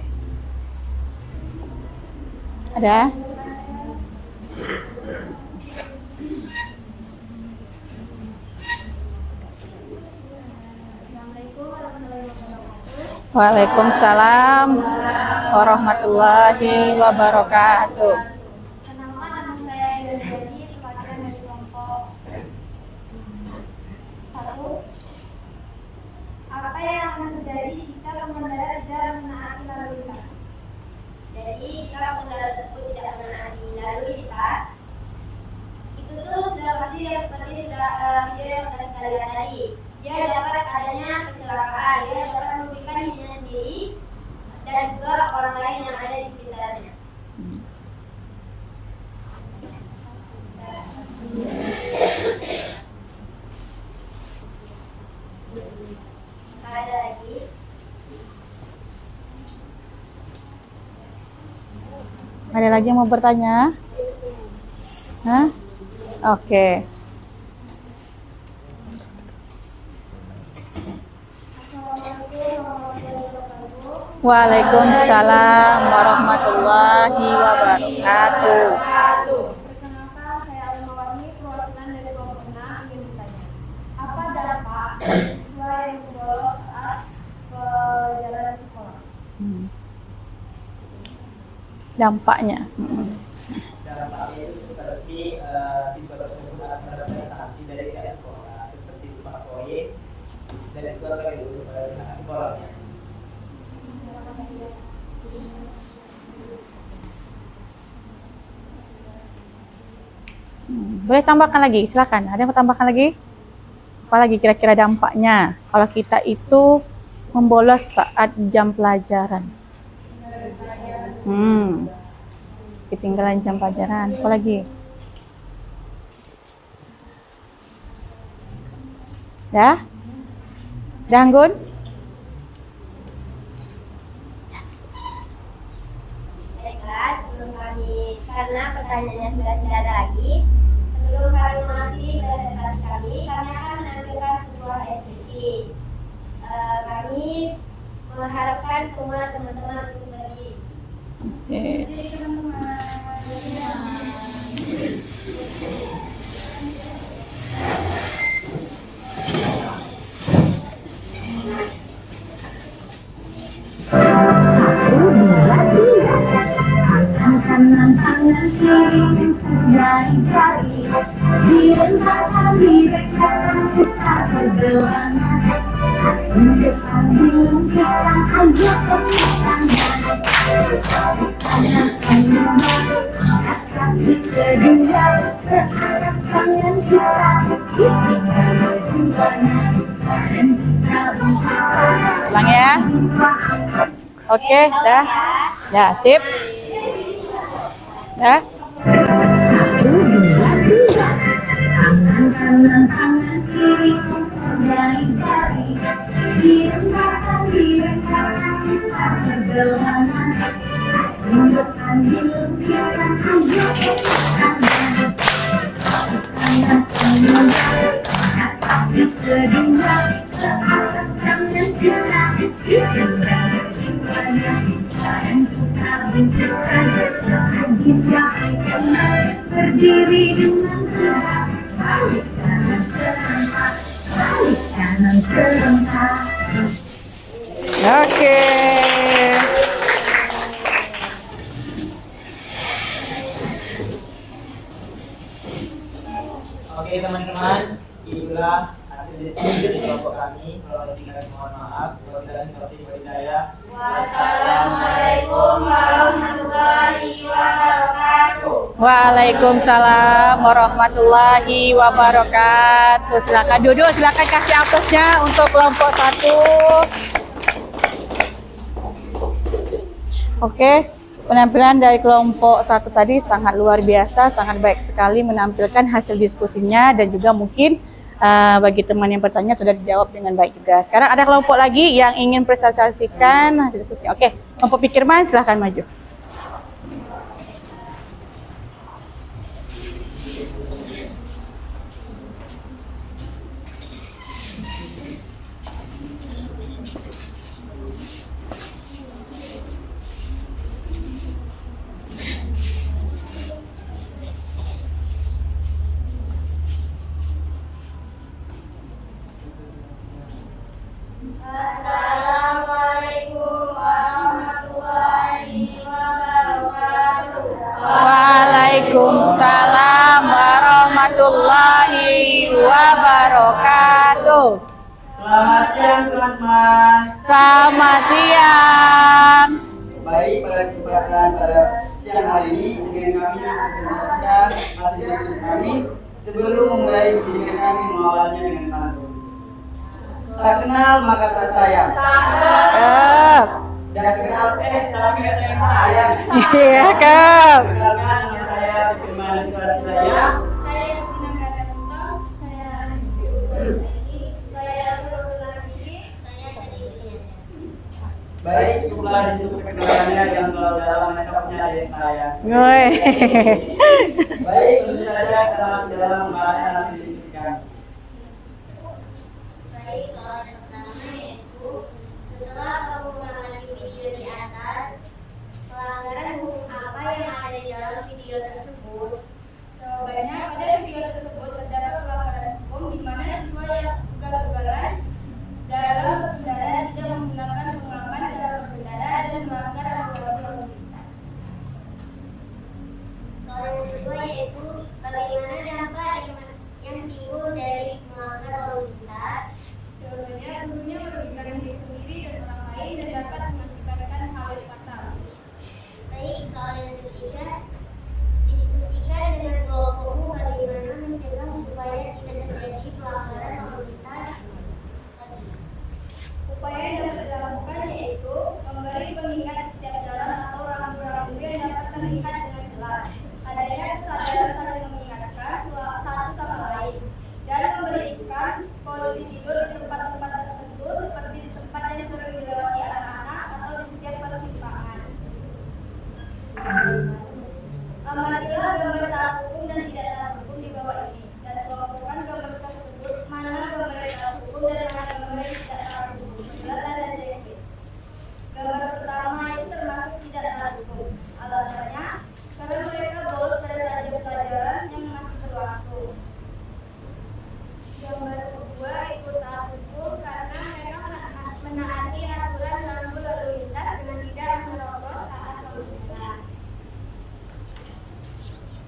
Ada? Assalamualaikum warahmatullahi wabarakatuh. Waalaikumsalam warahmatullahi wabarakatuh. Kenalkan, nama saya Yudi, pelajar dari kelompok 1. Apa yang akan terjadi jika pengendara tidak menaati lalu lintas? Jadi, jika pengendara tersebut tidak menaati lalu lintas, itu tuh sudah pasti yang seperti video yang sudah kita lihat tadi. Dia dapat adanya kecelakaan, dia dapat merugikan dirinya sendiri dan juga orang lain yang ada di sekitarnya. Ada lagi? Ada lagi yang mau bertanya? Hah? Oke. Waalaikumsalam warahmatullahi wabarakatuh. siswa yang bolos saat perjalanan sekolah. Dampaknya. Dampaknya itu seperti siswa tersebut akan mendapatkan sanksi dari pihak sekolah seperti sifat proyek dan itu akan diurus oleh pihak sekolahnya. Boleh tambahkan lagi, silakan. Ada yang mau tambahkan lagi? Apalagi kira-kira dampaknya kalau kita itu membolos saat jam pelajaran? Ketinggalan jam pelajaran. Apa lagi? Dah? Dah, Anggun? Baiklah, sebelum kami, karena pertanyaannya sudah tidak ada lagi, sebelum kami mengakhiri presentasi kami akan menampilkan sebuah SPT. Kami mengharapkan semua teman-teman untuk berdiri. Berdiri, teman-teman. Kanan tangan kiri dari jari direntangkan di dekat kita pergelangan tunjukkan dilengkapkan aja kemudian karena senyuman kaki kedua ke atas tangan kita ditinggal berjuangnya dan kita buka Ulang ya. Oke, dah. Ya, sip. Dah. tangan kiri dari jari direntangkan di dekat kita pergelangan tunjukkan dilengkapkan aja karena senyuman kaki kedua ke atas tangan kita ditinggal berjuangnya dan kita bentukkan kita berdiri dengan tegak balik kanan serentak balik kanan serentak. Oke. Oke teman-teman, inilah hasil diskusi dari kelompok kami. Kalau ada tinggal mohon maaf. Wassalamualaikum warahmatullahi wabarakatuh. Waalaikumsalam warahmatullahi wabarakatuh. Silakan duduk, silakan kasih aplausnya untuk kelompok 1. Oke, penampilan dari kelompok 1 tadi sangat luar biasa, sangat baik sekali menampilkan hasil diskusinya dan juga mungkin bagi teman yang bertanya sudah dijawab dengan baik juga. Sekarang ada kelompok lagi yang ingin presentasikan hasil diskusinya. Oke, kelompok Pikirman silahkan maju. Assalamualaikum warahmatullahi wabarakatuh. Waalaikumsalam warahmatullahi wabarakatuh. Selamat siang teman-teman. Selamat siang. Baik, pada kesempatan pada siang hari ini, izinkan kami mempresentasikan hasil diskusi kami. Sebelum memulai, izinkan kami mengawalnya dengan pantun. Tak kenal maka tak sayang. Dah kenal tapi gak sayang. Iya, Kak. Perkenalkan nama saya Pikirman dan kelas saya. Saya Yusina Pradamuto. Saya Abdullah Rizky. Saya Tadi. Baik, cukuplah di situ perkenalannya yang kalau dalam menetapnya dari saya. Woi. Baik, tentu saja kita masih dalam pembahasan hasil diskusi kami. Baik, soal yang pertama yaitu setelah kamu mengamati video di atas, pelanggaran hukum apa yang ada di dalam video tersebut? Jawabannya, pada video tersebut terdapat pelanggaran hukum di mana siswa yang ugal-ugalan posisi tidur di tempat-tempat tertentu seperti di tempat yang sering dilewati anak-anak atau di setiap persimpangan. Amatilah gambar taat hukum dan tidak taat hukum di bawah ini dan kelompokkan gambar tersebut mana gambar yang taat hukum dan mana gambar yang tidak taat hukum. Berilah tanda checklist. Gambar pertama itu termasuk tidak taat hukum. Alasannya karena mereka bolos pada saat jam pelajaran yang masih berlangsung. Gambar kedua itu taat hukum karena mereka menaati aturan rambu lalu lintas dengan tidak menerobos saat lalu lintas.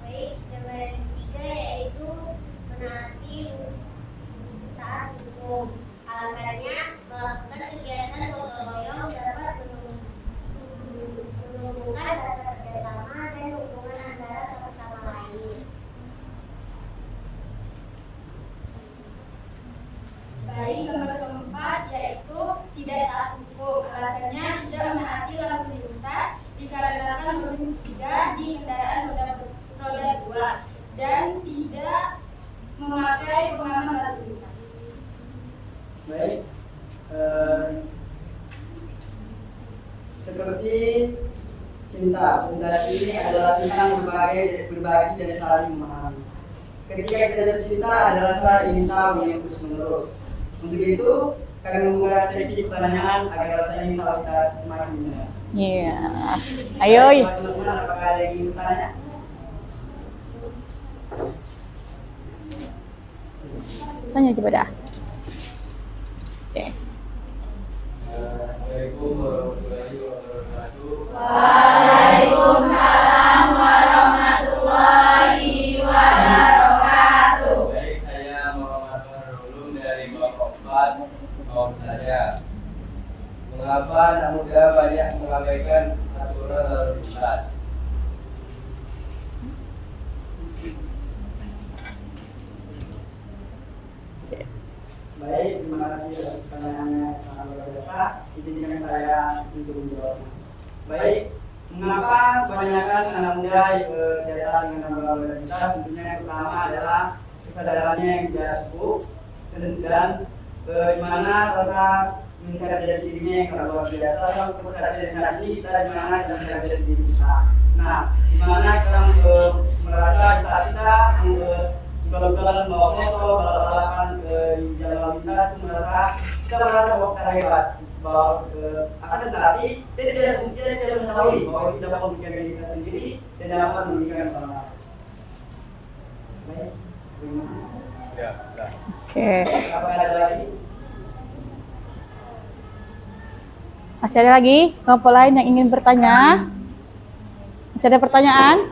Baik, gambar yang ketiga yaitu menaati taat hukum. Alasannya melakukan kegiatan gotong royong dapat menumbuhkan rasa kerjasama dan hubungan antara satu sama lain. Baik, nomor keempat yaitu tidak taat hukum. Alasannya tidak menaati lalu lintas dikarenakan mesin 3 di kendaraan roda 2 dan tidak memakai pengaman lalu lintas. Baik, seperti cinta ini adalah tentang berbagi dan saling memahami. Ketika kita jatuh cinta adalah rasa ingin tahu yang terus menerus. Untuk itu kami membuka sesi pertanyaan agar rasa ingin tahu kita semakin mendalam. Iya. Ayo. Teman-teman, apakah ada yang ingin bertanya? Tanya coba dah. Oke. Assalamualaikum warahmatullahi wabarakatuh. Waalaikumsalam warahmatullahi wabarakatuh. Baik, saya Muhammad Nurulum dari Kelompok 4 kaum saya. Mengapa anak muda banyak mengabaikan aturan lalu lintas? Baik, terima kasih atas pertanyaannya sangat luar biasa. Izinkan saya untuk menjawabnya. Baik, mengapa kebanyakan anak muda kegiatan dengan lalu lintas? Tentunya yang pertama adalah kesadarannya yang tidak cukup dan di mana rasa mencari jati dirinya yang sangat luar biasa. Seperti saat ini kita di mana kita mencari jati diri kita. Nah, di mana kita merasa saat kita kalau bawa motor, balapan di jalan lalu lintas itu kita merasa bahwa kita hebat, bahwa akan tetapi kita tidak mengetahui bahwa itu dapat merugikan diri kita sendiri dan dapat merugikan orang lain. Baik, Ya, Oke. apakah ada lagi? Masih ada lagi kelompok lain yang ingin bertanya? Masih ada pertanyaan?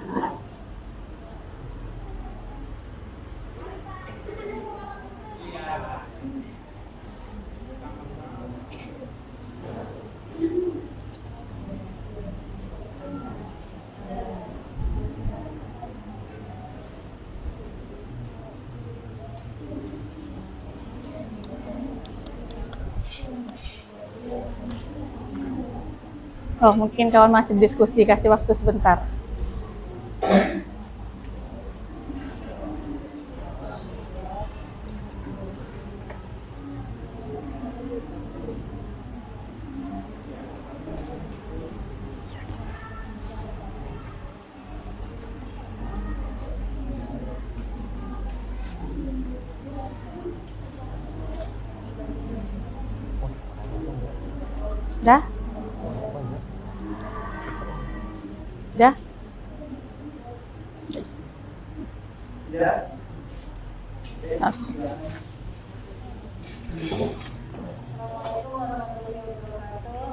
Oh, mungkin kawan masih berdiskusi, kasih waktu sebentar. Dah? Dah? Ya.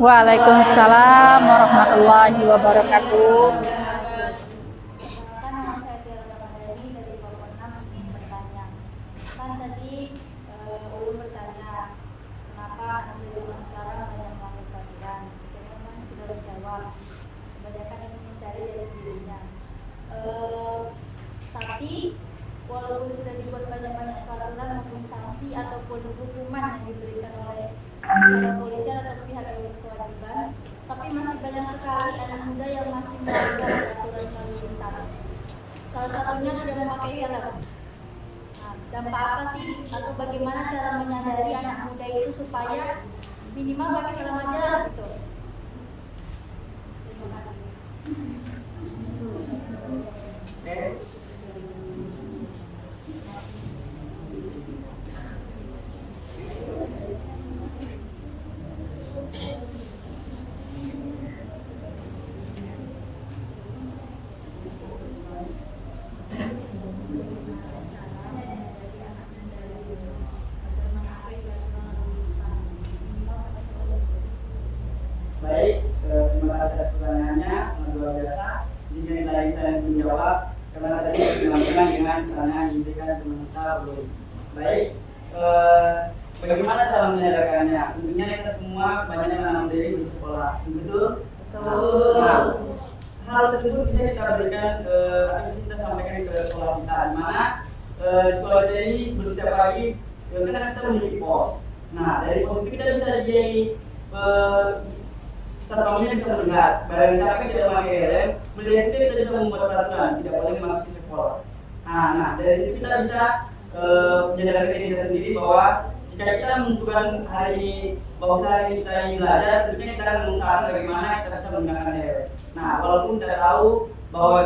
Waalaikumsalam warahmatullahi wabarakatuh. Kan nama saya Tiara Ramadhani dari Kelompok 6 ingin bertanya. Kan tadi Ulum bertanya kenapa anak muda sekarang banyak melakukan pelajaran. Saya memang sudah menjawab. Kebanyakan ingin mencari jati dirinya. Tapi walaupun sudah dibuat banyak-banyak peraturan maupun sanksi ataupun hukuman yang diberikan oleh kepolisian atau pihak yang berkewajiban, tapi masih banyak sekali anak muda yang masih melanggar aturan lalu lintas. Salah satunya tidak memakai helm. Nah, dampak apa sih atau bagaimana cara menyadari supaya minimal bagi dalam ajaran gitu. Baik, terima kasih atas pertanyaannya, sangat luar biasa. Jika nilai saya menjawab, karena tadi disampaikan dengan pertanyaan yang diberikan teman kita belum. Baik, bagaimana cara menyadarkannya? Tentunya kita semua banyak menanam diri di sekolah, betul? Betul. Nah, hal tersebut bisa kita berikan atau bisa kita sampaikan ke sekolah kita, di mana sekolah kita ini sebelum setiap pagi, karena kita memiliki pos. Nah, dari pos itu kita bisa jadi satpamnya bisa melihat barang siapa yang tidak memakai helm, melihat itu kita bisa membuat peraturan tidak boleh masuk di sekolah. Nah dari situ kita bisa menyadarkan diri kita sendiri bahwa jika kita menentukan hari ini bahwa kita ingin belajar, tentunya kita akan mengusahakan bagaimana kita bisa menggunakan helm. Nah walaupun kita tahu bahwa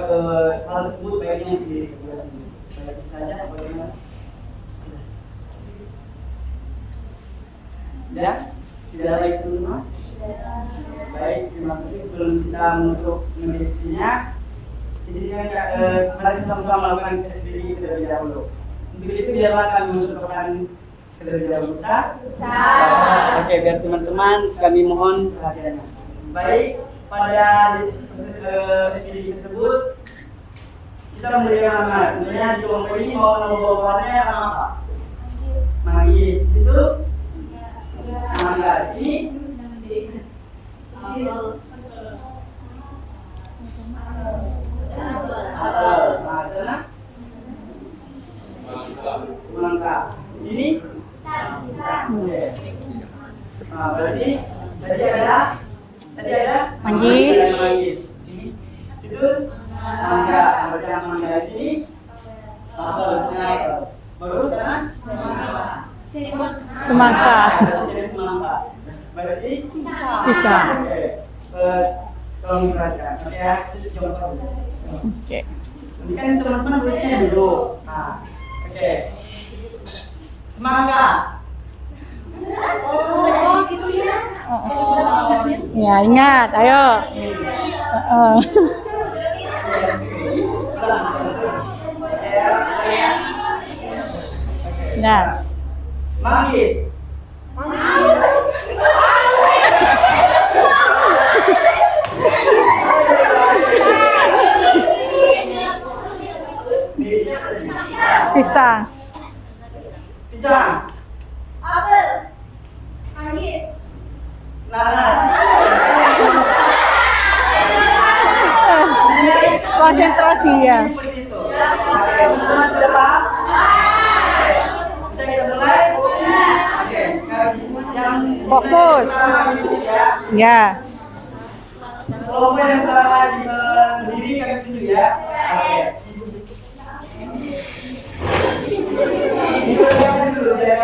hal tersebut baiknya di diri kita sendiri. Baik itu saja. Bagaimana? Ya, tidak ada lagi teman-teman. Baik, terima kasih. Sebelum kita menutup diskusinya, di sini mari kita sama-sama melakukan tes diri terlebih dahulu. Untuk itu biarlah kami menunjukkan terlebih dahulu. Oke, biar teman-teman kami mohon perhatiannya. Baik, pada tes diri tersebut kita memberikan nama. Tentunya di kelompok ini mau nama-namanya apa? Manggis. Itu Mangga. Ini semangka. Di sini? Nah, berarti tadi ada manggis. Ini situ mangga. Berarti yang mangga di sini apel. Baru sana Semangka. Semangka. Berarti Pisang. Oke. Tolong perhatikan. Oke ya, itu contoh. Oke. Ini kan teman-teman tulisnya dulu. Nah, oke. Semangka. Oh gitu ya. Ya, ingat, ayo. Nah, Manggis. pisang. Apel. Manggis. Nanas. Konsentrasi ya. Seperti itu. Oke, teman-teman sudah paham? Bisa kita mulai? Oke, yang Fokus. Ya. kelompok yang pertama berdiri kami tunjuk ya. Oke. Dipersiapkan dulu ya.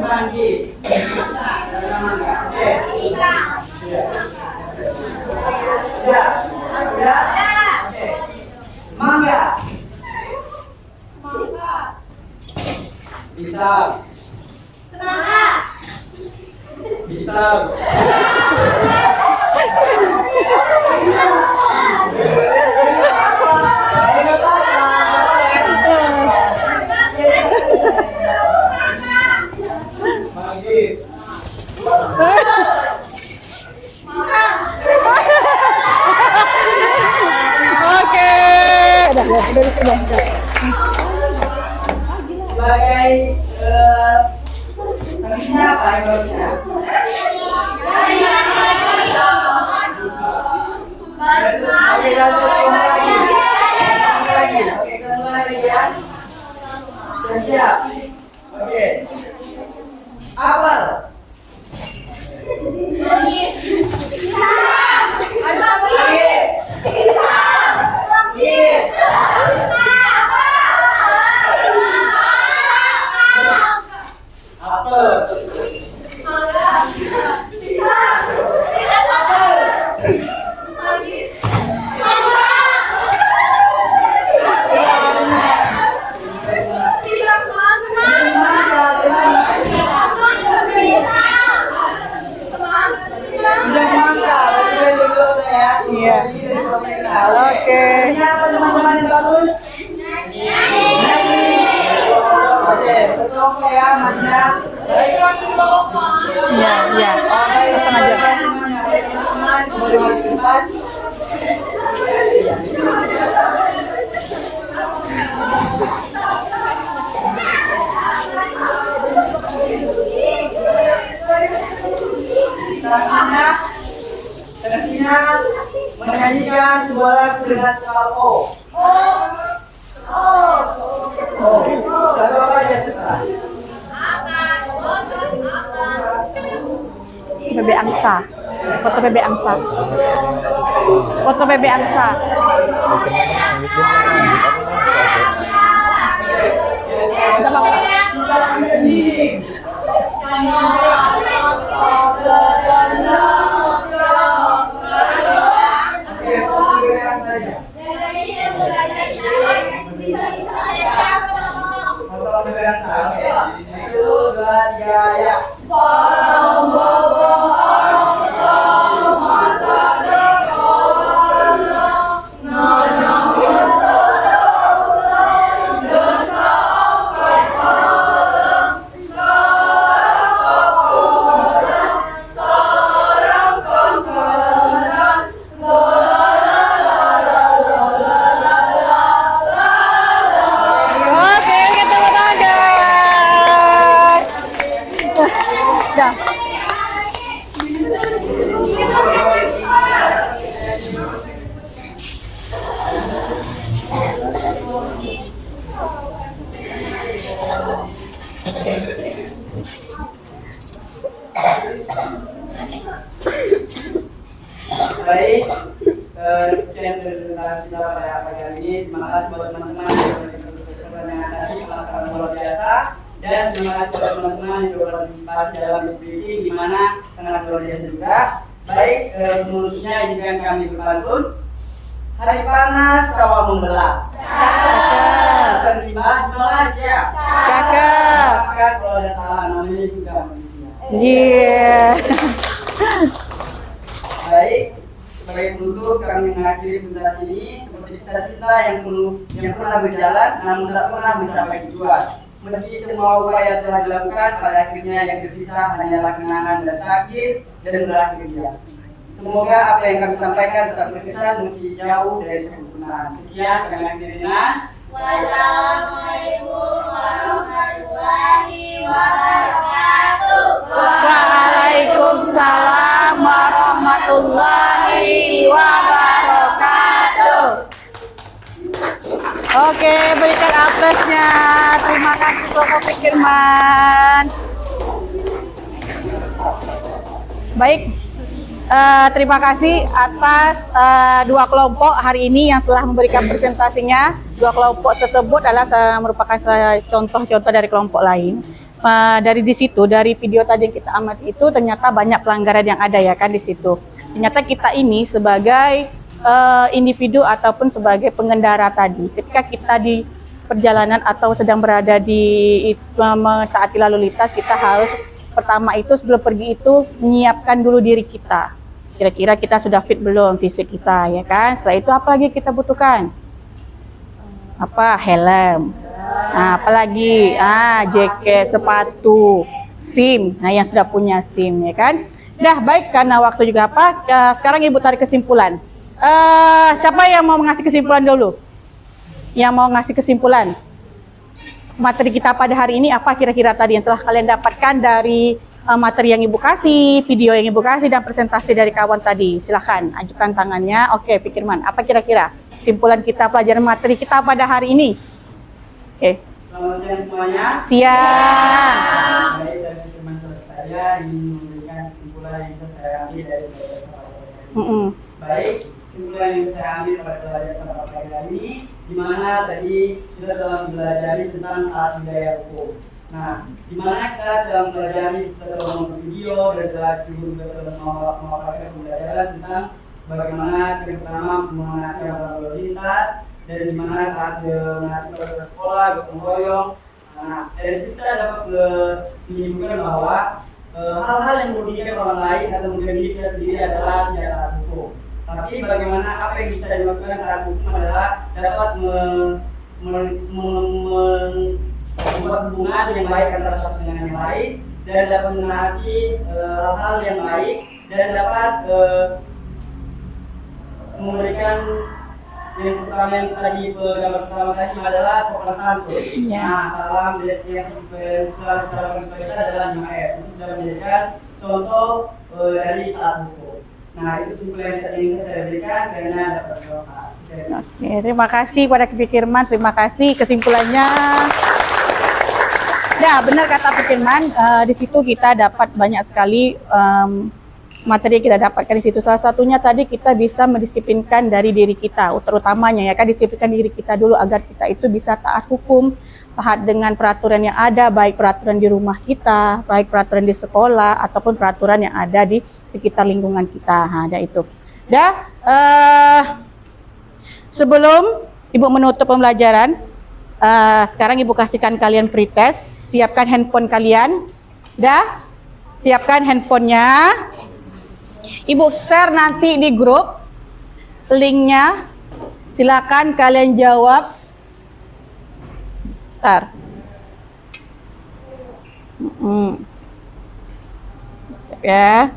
Manggis. Oke. Ya. Oke. Mangga. Pisang. Semangka. Pisang. Manggis. Oke. Udah. Sebagai sanksinya apa yang harusnya? Oke, lagi. Oke, kita mulai lagi ya. Siap. Oke. Apel. Oke. Siapa teman-teman yang bagus? Oke, berkelompok ya, Manja. Baik. Iya, iya. Pasang aja. Boleh maju ke depan. Selanjutnya menyanyikan sebuah lagu dengan skala O. Lalu apa aja setelah? PB Angsa. Foto PB Angsa. Foto PB Angsa. Oke, kita menangkan. Dah. Baik, sekian presentasi kita pada pagi hari ini. Terima kasih buat teman-teman yang sudah tadi sangat luar biasa, dan terima kasih buat teman-teman yang sudah berpartisipasi dalam diskusi di mana sangat luar biasa juga. Baik, menurutnya izinkan kami berpantun. Hari panas sawah membelah. Terima di Malaysia. Kakak. Maka kalau ada salah namanya juga manusia. Iya. Baik, sebagai penutup kami mengakhiri presentasi ini seperti kisah cinta yang pernah berjalan namun tak pernah mencapai tujuan. Meski semua upaya telah dilakukan, pada akhirnya yang tersisa hanyalah kenangan dan takdir dan berakhir diam. Semoga apa yang kami sampaikan tetap berkesan meski jauh dari kesempurnaan. Sekian kami akhiri dengan Wassalamualaikum warahmatullahi wabarakatuh. Waalaikumsalam warahmatullahi wabarakatuh. Oke, berikan aplausnya. Terima kasih Bapak Fikirman. Baik, terima kasih atas dua kelompok hari ini yang telah memberikan presentasinya. Dua kelompok tersebut adalah merupakan contoh-contoh dari kelompok lain. Dari di situ, dari video tadi yang kita amati itu ternyata banyak pelanggaran yang ada ya kan di situ. Ternyata kita ini sebagai individu ataupun sebagai pengendara tadi, ketika kita di perjalanan atau sedang berada di mentaati lalu lintas, kita harus pertama itu sebelum pergi itu menyiapkan dulu diri kita. Kira-kira kita sudah fit belum fisik kita ya kan? Setelah itu apa lagi kita butuhkan? Apa? Helm. Nah, apalagi jaket, sepatu, SIM. Nah, yang sudah punya SIM ya kan. Dah baik, karena waktu juga apa. Sekarang Ibu tarik kesimpulan. Siapa yang mau ngasih kesimpulan dulu? Yang mau ngasih kesimpulan materi kita pada hari ini apa kira-kira tadi yang telah kalian dapatkan dari materi yang Ibu kasih, video yang Ibu kasih, dan presentasi dari kawan tadi? Silahkan ajukan tangannya. Oke, Fikirman, apa kira-kira kesimpulan kita pelajaran materi kita pada hari ini? Oke. selamat siang semuanya. Siang. Baik, saya Fikirman saya ingin memberikan kesimpulan yang bisa saya ambil dari pelajaran. Baik, kesimpulan yang saya ambil pada pelajaran pada pagi hari ini, di mana tadi kita telah mempelajari tentang taat budaya hukum. Nah, di mana kita telah mempelajari, kita telah menonton video dan juga telah memaparkan pembelajaran tentang bagaimana terutama mengenai lalu lintas dan di mana taat menaati protokol sekolah, gotong royong. Nah, dari situ kita dapat menyimpulkan bahwa hal-hal yang merugikan orang lain atau merugikan diri kita sendiri adalah tidak taat hukum. Tapi bagaimana apa yang bisa dilakukan taat hukum adalah dapat membuat hubungan yang baik antara satu dengan yang lain dan dapat menaati hal-hal yang baik dan dapat memberikan yang pertama tadi adalah sopan santun. Nah, salam yang setelah kita lakukan seperti itu adalah 5S. Itu sudah menjadikan contoh dari taat hukum. Nah, itu simpulan yang ingin saya berikan karena dapat bermanfaat. Oke, terima kasih kepada Pak Firman, terima kasih kesimpulannya. Ya, benar kata Pak Firman, di situ kita dapat banyak sekali materi yang kita dapatkan di situ. Salah satunya tadi kita bisa mendisiplinkan dari diri kita, terutamanya ya kan, disiplinkan diri kita dulu agar kita itu bisa taat hukum, taat dengan peraturan yang ada, baik peraturan di rumah kita, baik peraturan di sekolah ataupun peraturan yang ada di sekitar lingkungan kita. Ada itu. Sebelum Ibu menutup pembelajaran, sekarang Ibu kasihkan kalian pretest, siapkan handphone kalian. Siapkan handphonenya. Ibu share nanti di grup linknya. Silakan kalian jawab. Bentar. Siap ya.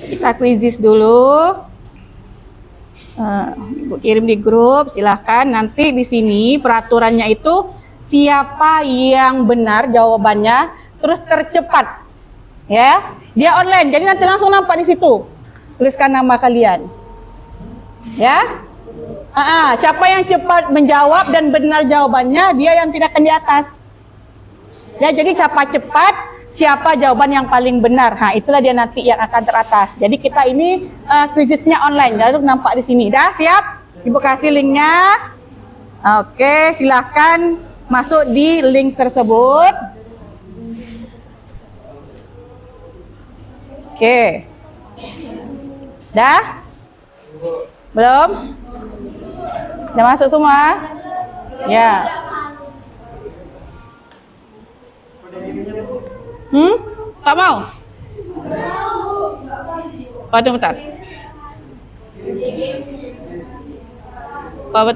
Kita quizzes dulu. Ibu kirim di grup, silahkan. Nanti di sini peraturannya itu siapa yang benar jawabannya, terus tercepat, ya. Dia online, jadi nanti langsung nampak di situ. Tuliskan nama kalian, ya. Siapa yang cepat menjawab dan benar jawabannya, dia yang tidak akan di atas. Ya, jadi siapa cepat, siapa jawaban yang paling benar. Itulah dia nanti yang akan teratas. Jadi kita ini quiznya online, jadi nampak di sini. Dah siap? Ibu kasih linknya. Oke, silahkan masuk di link tersebut. Oke. Dah? Belum? Udah masuk semua? Ya. Tak mau? Bentar. Bentar.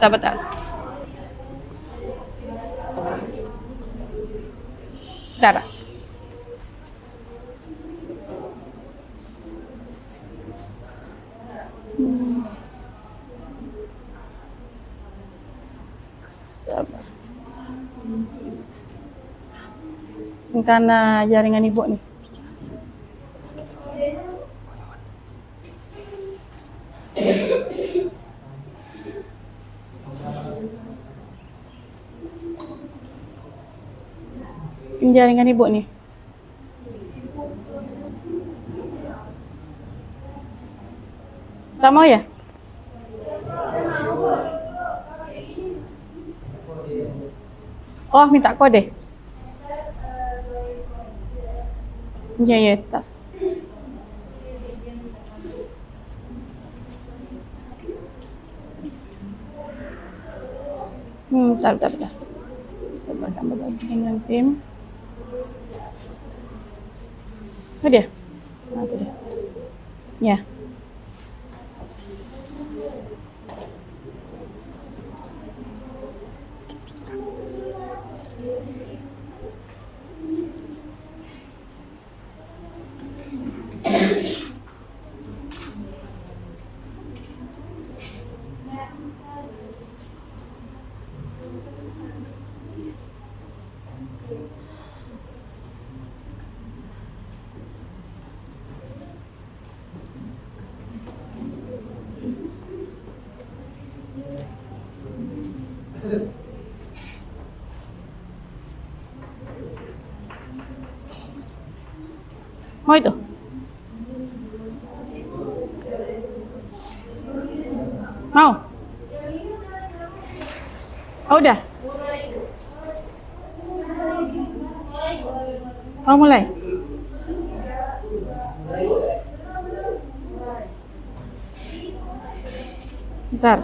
Bentar. Karena jaringan ibu nih. Jaringan ibu nih. Tak mau ya? Oh, minta kode. Ya, tak. Bentar. Coba tambah lagi dengan tim. Dia. Itu dia. Ya. Mau itu? Mau? Oh, udah? Oh, mulai? Bentar.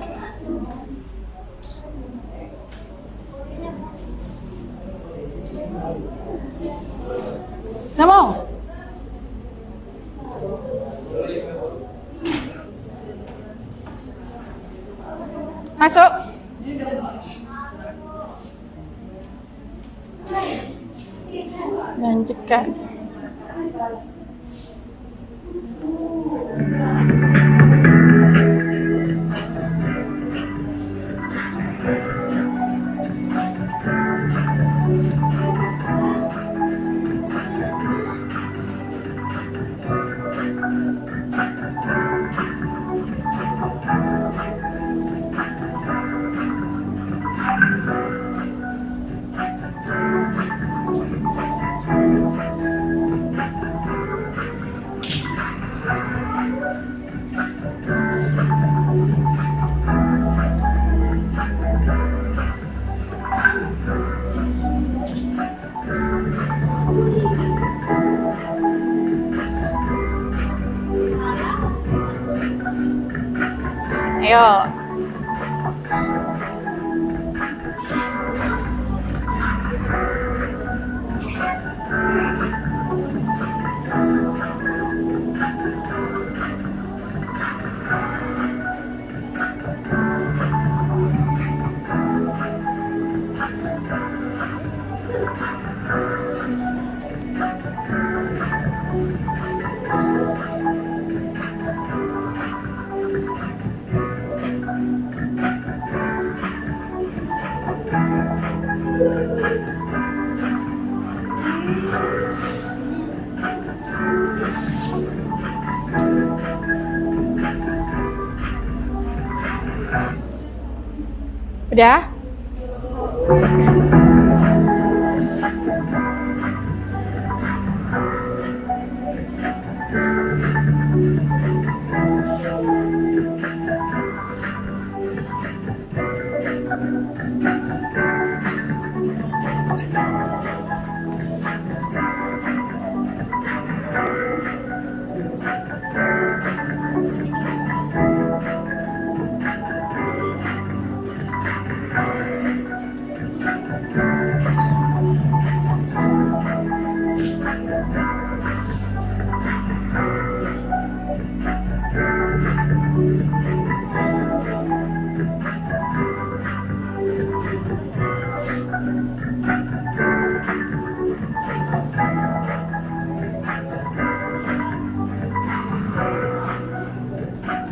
Nggak mau? Masuk. Lanjutkan. Ayo. Udah?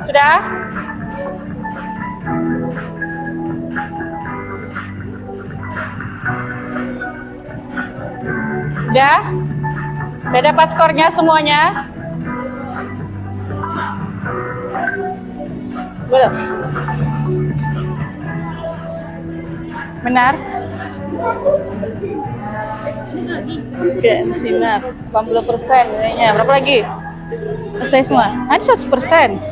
Sudah? Udah? Udah dapat skornya semuanya? Belum? Benar? Oke, sinar 80% nilainya. Berapa lagi? Selesai semua? Ada 100%.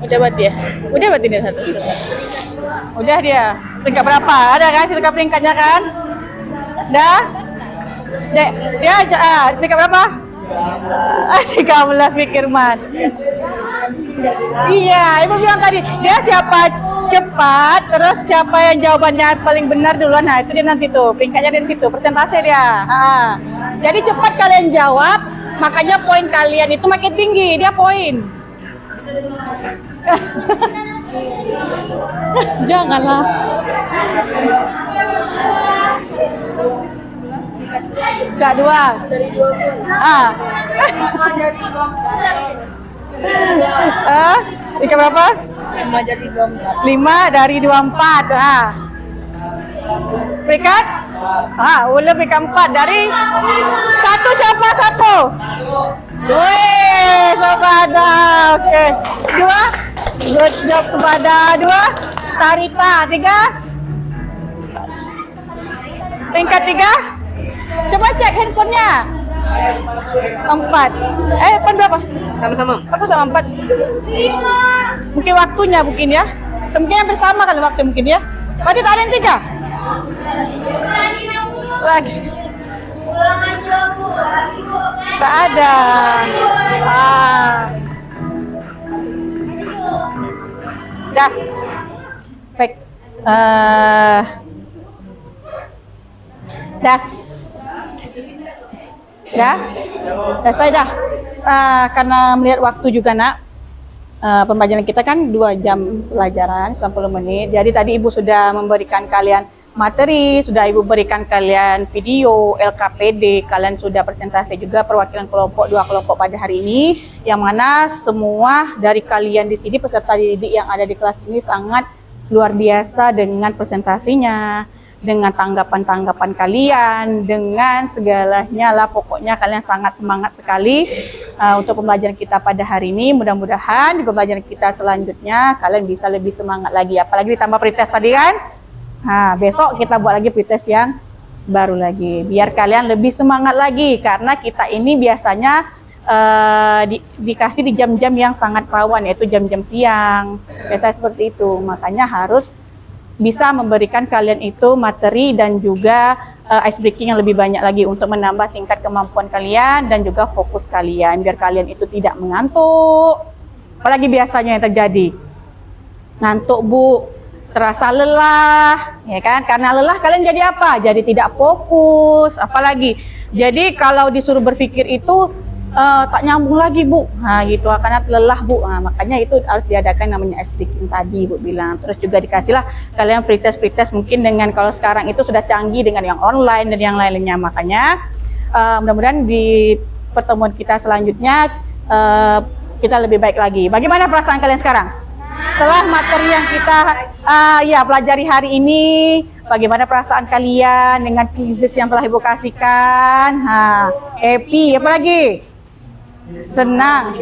Udah berarti ya? Udah berarti dia satu. Udah dia. Peringkat berapa? Ada kan situ peringkatnya kan? Udah? Dek, dia aja peringkat berapa? 13 Fikirman. Iya, ibu bilang tadi dia siapa cepat, terus siapa yang jawabannya paling benar duluan. Nah, itu dia nanti tuh peringkatnya dari situ, persentase dia. Jadi cepat kalian jawab, makanya poin kalian itu makin tinggi, dia poin. Janganlah. Kak 2. Tiga berapa? 5 dari 24. 5 dari 24. Peringkat? Udah peringkat 4 dari 1 siapa? 1. Wih, Subhada. Oke. 2. Good job Subhada. 2. Tarita. 3. Peringkat 3. Coba cek handphonenya. Pan berapa? Sama-sama. Aku sama 4. Mungkin waktunya mungkin ya. Mungkin hampir sama kan waktu mungkin ya. Berarti tak ada yang 3? Lagi. Tak ada. Dah. Baik. Dah. Saya dah. Karena melihat waktu juga nak. Pembelajaran kita kan 2 jam pelajaran 90 menit. Jadi tadi Ibu sudah memberikan kalian materi, sudah Ibu berikan kalian video, LKPD, kalian sudah presentasi juga perwakilan kelompok 2 kelompok pada hari ini, yang mana semua dari kalian di sini peserta didik yang ada di kelas ini sangat luar biasa dengan presentasinya, dengan tanggapan-tanggapan kalian, dengan segalanya lah, pokoknya kalian sangat semangat sekali untuk pembelajaran kita pada hari ini. Mudah-mudahan di pembelajaran kita selanjutnya kalian bisa lebih semangat lagi, apalagi ditambah pretest tadi kan. Besok kita buat lagi pretest yang baru lagi, biar kalian lebih semangat lagi, karena kita ini biasanya dikasih di jam-jam yang sangat rawan, yaitu jam-jam siang, biasanya seperti itu. Makanya harus bisa memberikan kalian itu materi dan juga ice breaking yang lebih banyak lagi untuk menambah tingkat kemampuan kalian dan juga fokus kalian, biar kalian itu tidak mengantuk. Apalagi biasanya yang terjadi ngantuk Bu, terasa lelah, ya kan? Karena lelah kalian jadi apa? Jadi tidak fokus, apalagi. Jadi kalau disuruh berpikir itu tak nyambung lagi Bu, gitu, karena lelah Bu. Makanya itu harus diadakan namanya ice breaking tadi Bu bilang. Terus juga dikasihlah kalian pretest mungkin dengan, kalau sekarang itu sudah canggih dengan yang online dan yang lainnya. Makanya mudah-mudahan di pertemuan kita selanjutnya kita lebih baik lagi. Bagaimana perasaan kalian sekarang? Setelah materi yang kita pelajari hari ini, bagaimana perasaan kalian dengan quizzes yang telah Ibu kasihkan? Happy, apa lagi? Senang.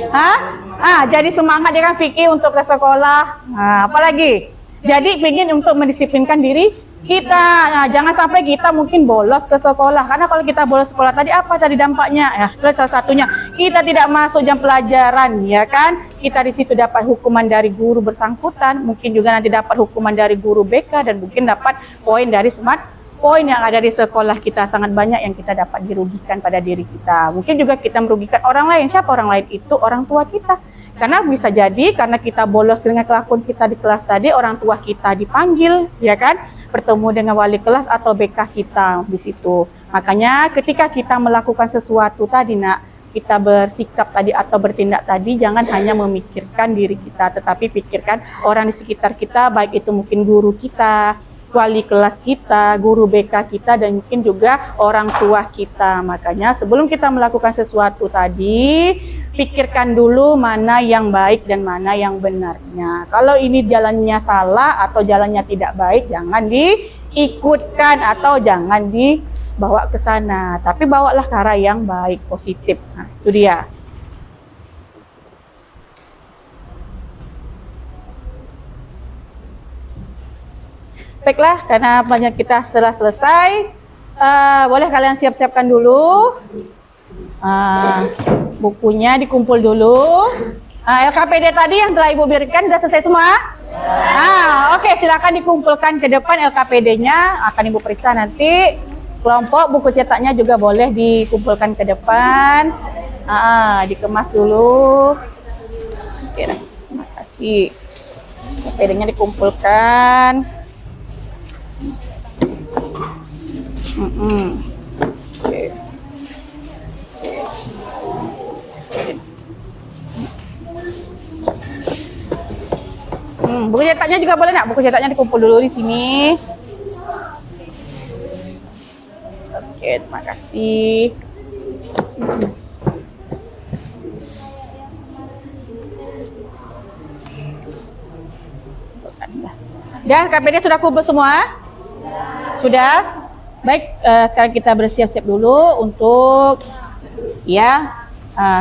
Jadi semangat dia kan Vicky untuk ke sekolah. Apa lagi? Jadi ingin untuk mendisiplinkan diri kita. Jangan sampai kita mungkin bolos ke sekolah. Karena kalau kita bolos sekolah tadi apa tadi dampaknya? Ya, salah satunya kita tidak masuk jam pelajaran, ya kan? Kita di situ dapat hukuman dari guru bersangkutan, mungkin juga nanti dapat hukuman dari guru BK, dan mungkin dapat poin dari smart poin yang ada di sekolah kita. Sangat banyak yang kita dapat dirugikan pada diri kita. Mungkin juga kita merugikan orang lain. Siapa orang lain itu? Orang tua kita. Karena bisa jadi karena kita bolos dengan kelakuan kita di kelas tadi, orang tua kita dipanggil, ya kan? Bertemu dengan wali kelas atau BK kita di situ. Makanya ketika kita melakukan sesuatu tadi nak, kita bersikap tadi atau bertindak tadi, jangan hanya memikirkan diri kita, tetapi pikirkan orang di sekitar kita, baik itu mungkin guru kita, wali kelas kita, guru BK kita, dan mungkin juga orang tua kita. Makanya sebelum kita melakukan sesuatu tadi, pikirkan dulu mana yang baik dan mana yang benarnya. Kalau ini jalannya salah atau jalannya tidak baik, jangan diikutkan atau jangan dibawa ke sana. Tapi bawalah ke arah yang baik, positif. Nah, itu dia. Baiklah, karena pelajaran kita setelah selesai, boleh kalian siap-siapkan dulu. Bukunya dikumpul dulu. LKPD tadi yang telah Ibu berikan sudah selesai semua? Oke, silakan dikumpulkan ke depan LKPD-nya, akan Ibu periksa nanti. Kelompok buku cetaknya juga boleh dikumpulkan ke depan. Dikemas dulu. Oke, terima kasih. LKPD-nya dikumpulkan. Oke. Buku cetaknya juga boleh nak? Buku cetaknya dikumpul dulu di sini. Oke, terima kasih. Dan KPD sudah kumpul semua? Sudah? Baik, sekarang kita bersiap-siap dulu untuk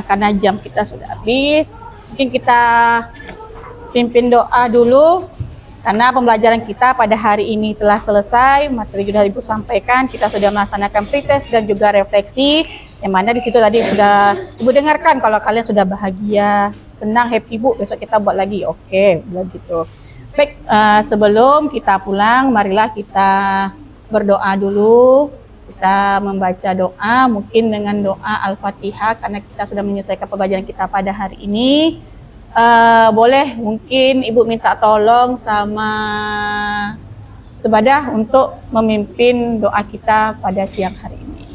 karena jam kita sudah habis. Mungkin kita pimpin doa dulu karena pembelajaran kita pada hari ini telah selesai. Materi sudah Ibu sampaikan, kita sudah melaksanakan pretest dan juga refleksi. Yang mana di situ tadi sudah Ibu dengarkan kalau kalian sudah bahagia, senang, happy Bu, besok kita buat lagi. Oke, bilang gitu. Baik, sebelum kita pulang, marilah kita berdoa dulu. Kita membaca doa, mungkin dengan doa Al-Fatihah, karena kita sudah menyelesaikan pembelajaran kita pada hari ini. Boleh mungkin Ibu minta tolong sama Sebadah untuk memimpin doa kita pada siang hari ini.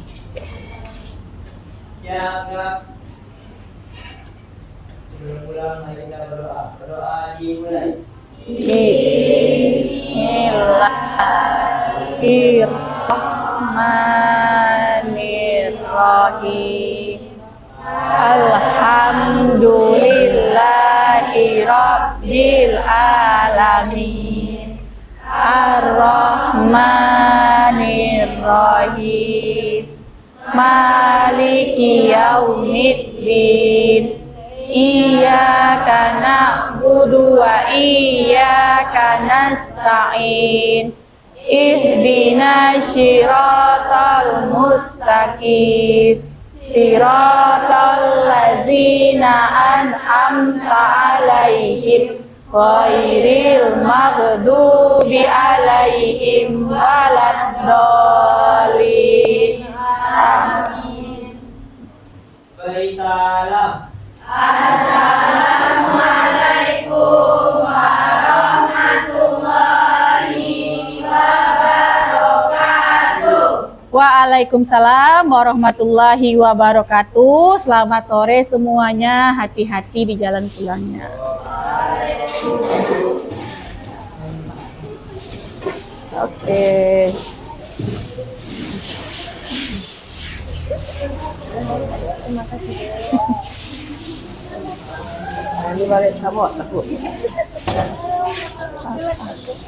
Siap. Sebelum pulang, mari kita berdoa. Berdoa dimulai. Bismillahirrahmanirrahim. Alhamdulillahi Rabbil Alamin. Ar-Rahmanir-Rahim. Maliki yaumiddin. Iyyaka na'budu wa iyyaka nasta'in. Ihdinas siratal mustaqim. Siratal ladzina an'amta 'alaihim ghairil maghdubi 'alaihim waladdallin. Amin. Beri salam. Assalamualaikum warahmatullahi wabarakatuh. Waalaikumsalam warahmatullahi wabarakatuh. Selamat sore semuanya, hati-hati di jalan pulangnya. Oke. Terima kasih. Ini balik kamu atas Bu.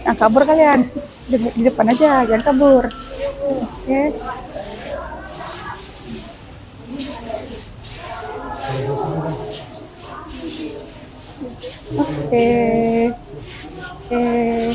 Yang kabur kalian di depan aja, jangan kabur. Oke. Oke. Ya.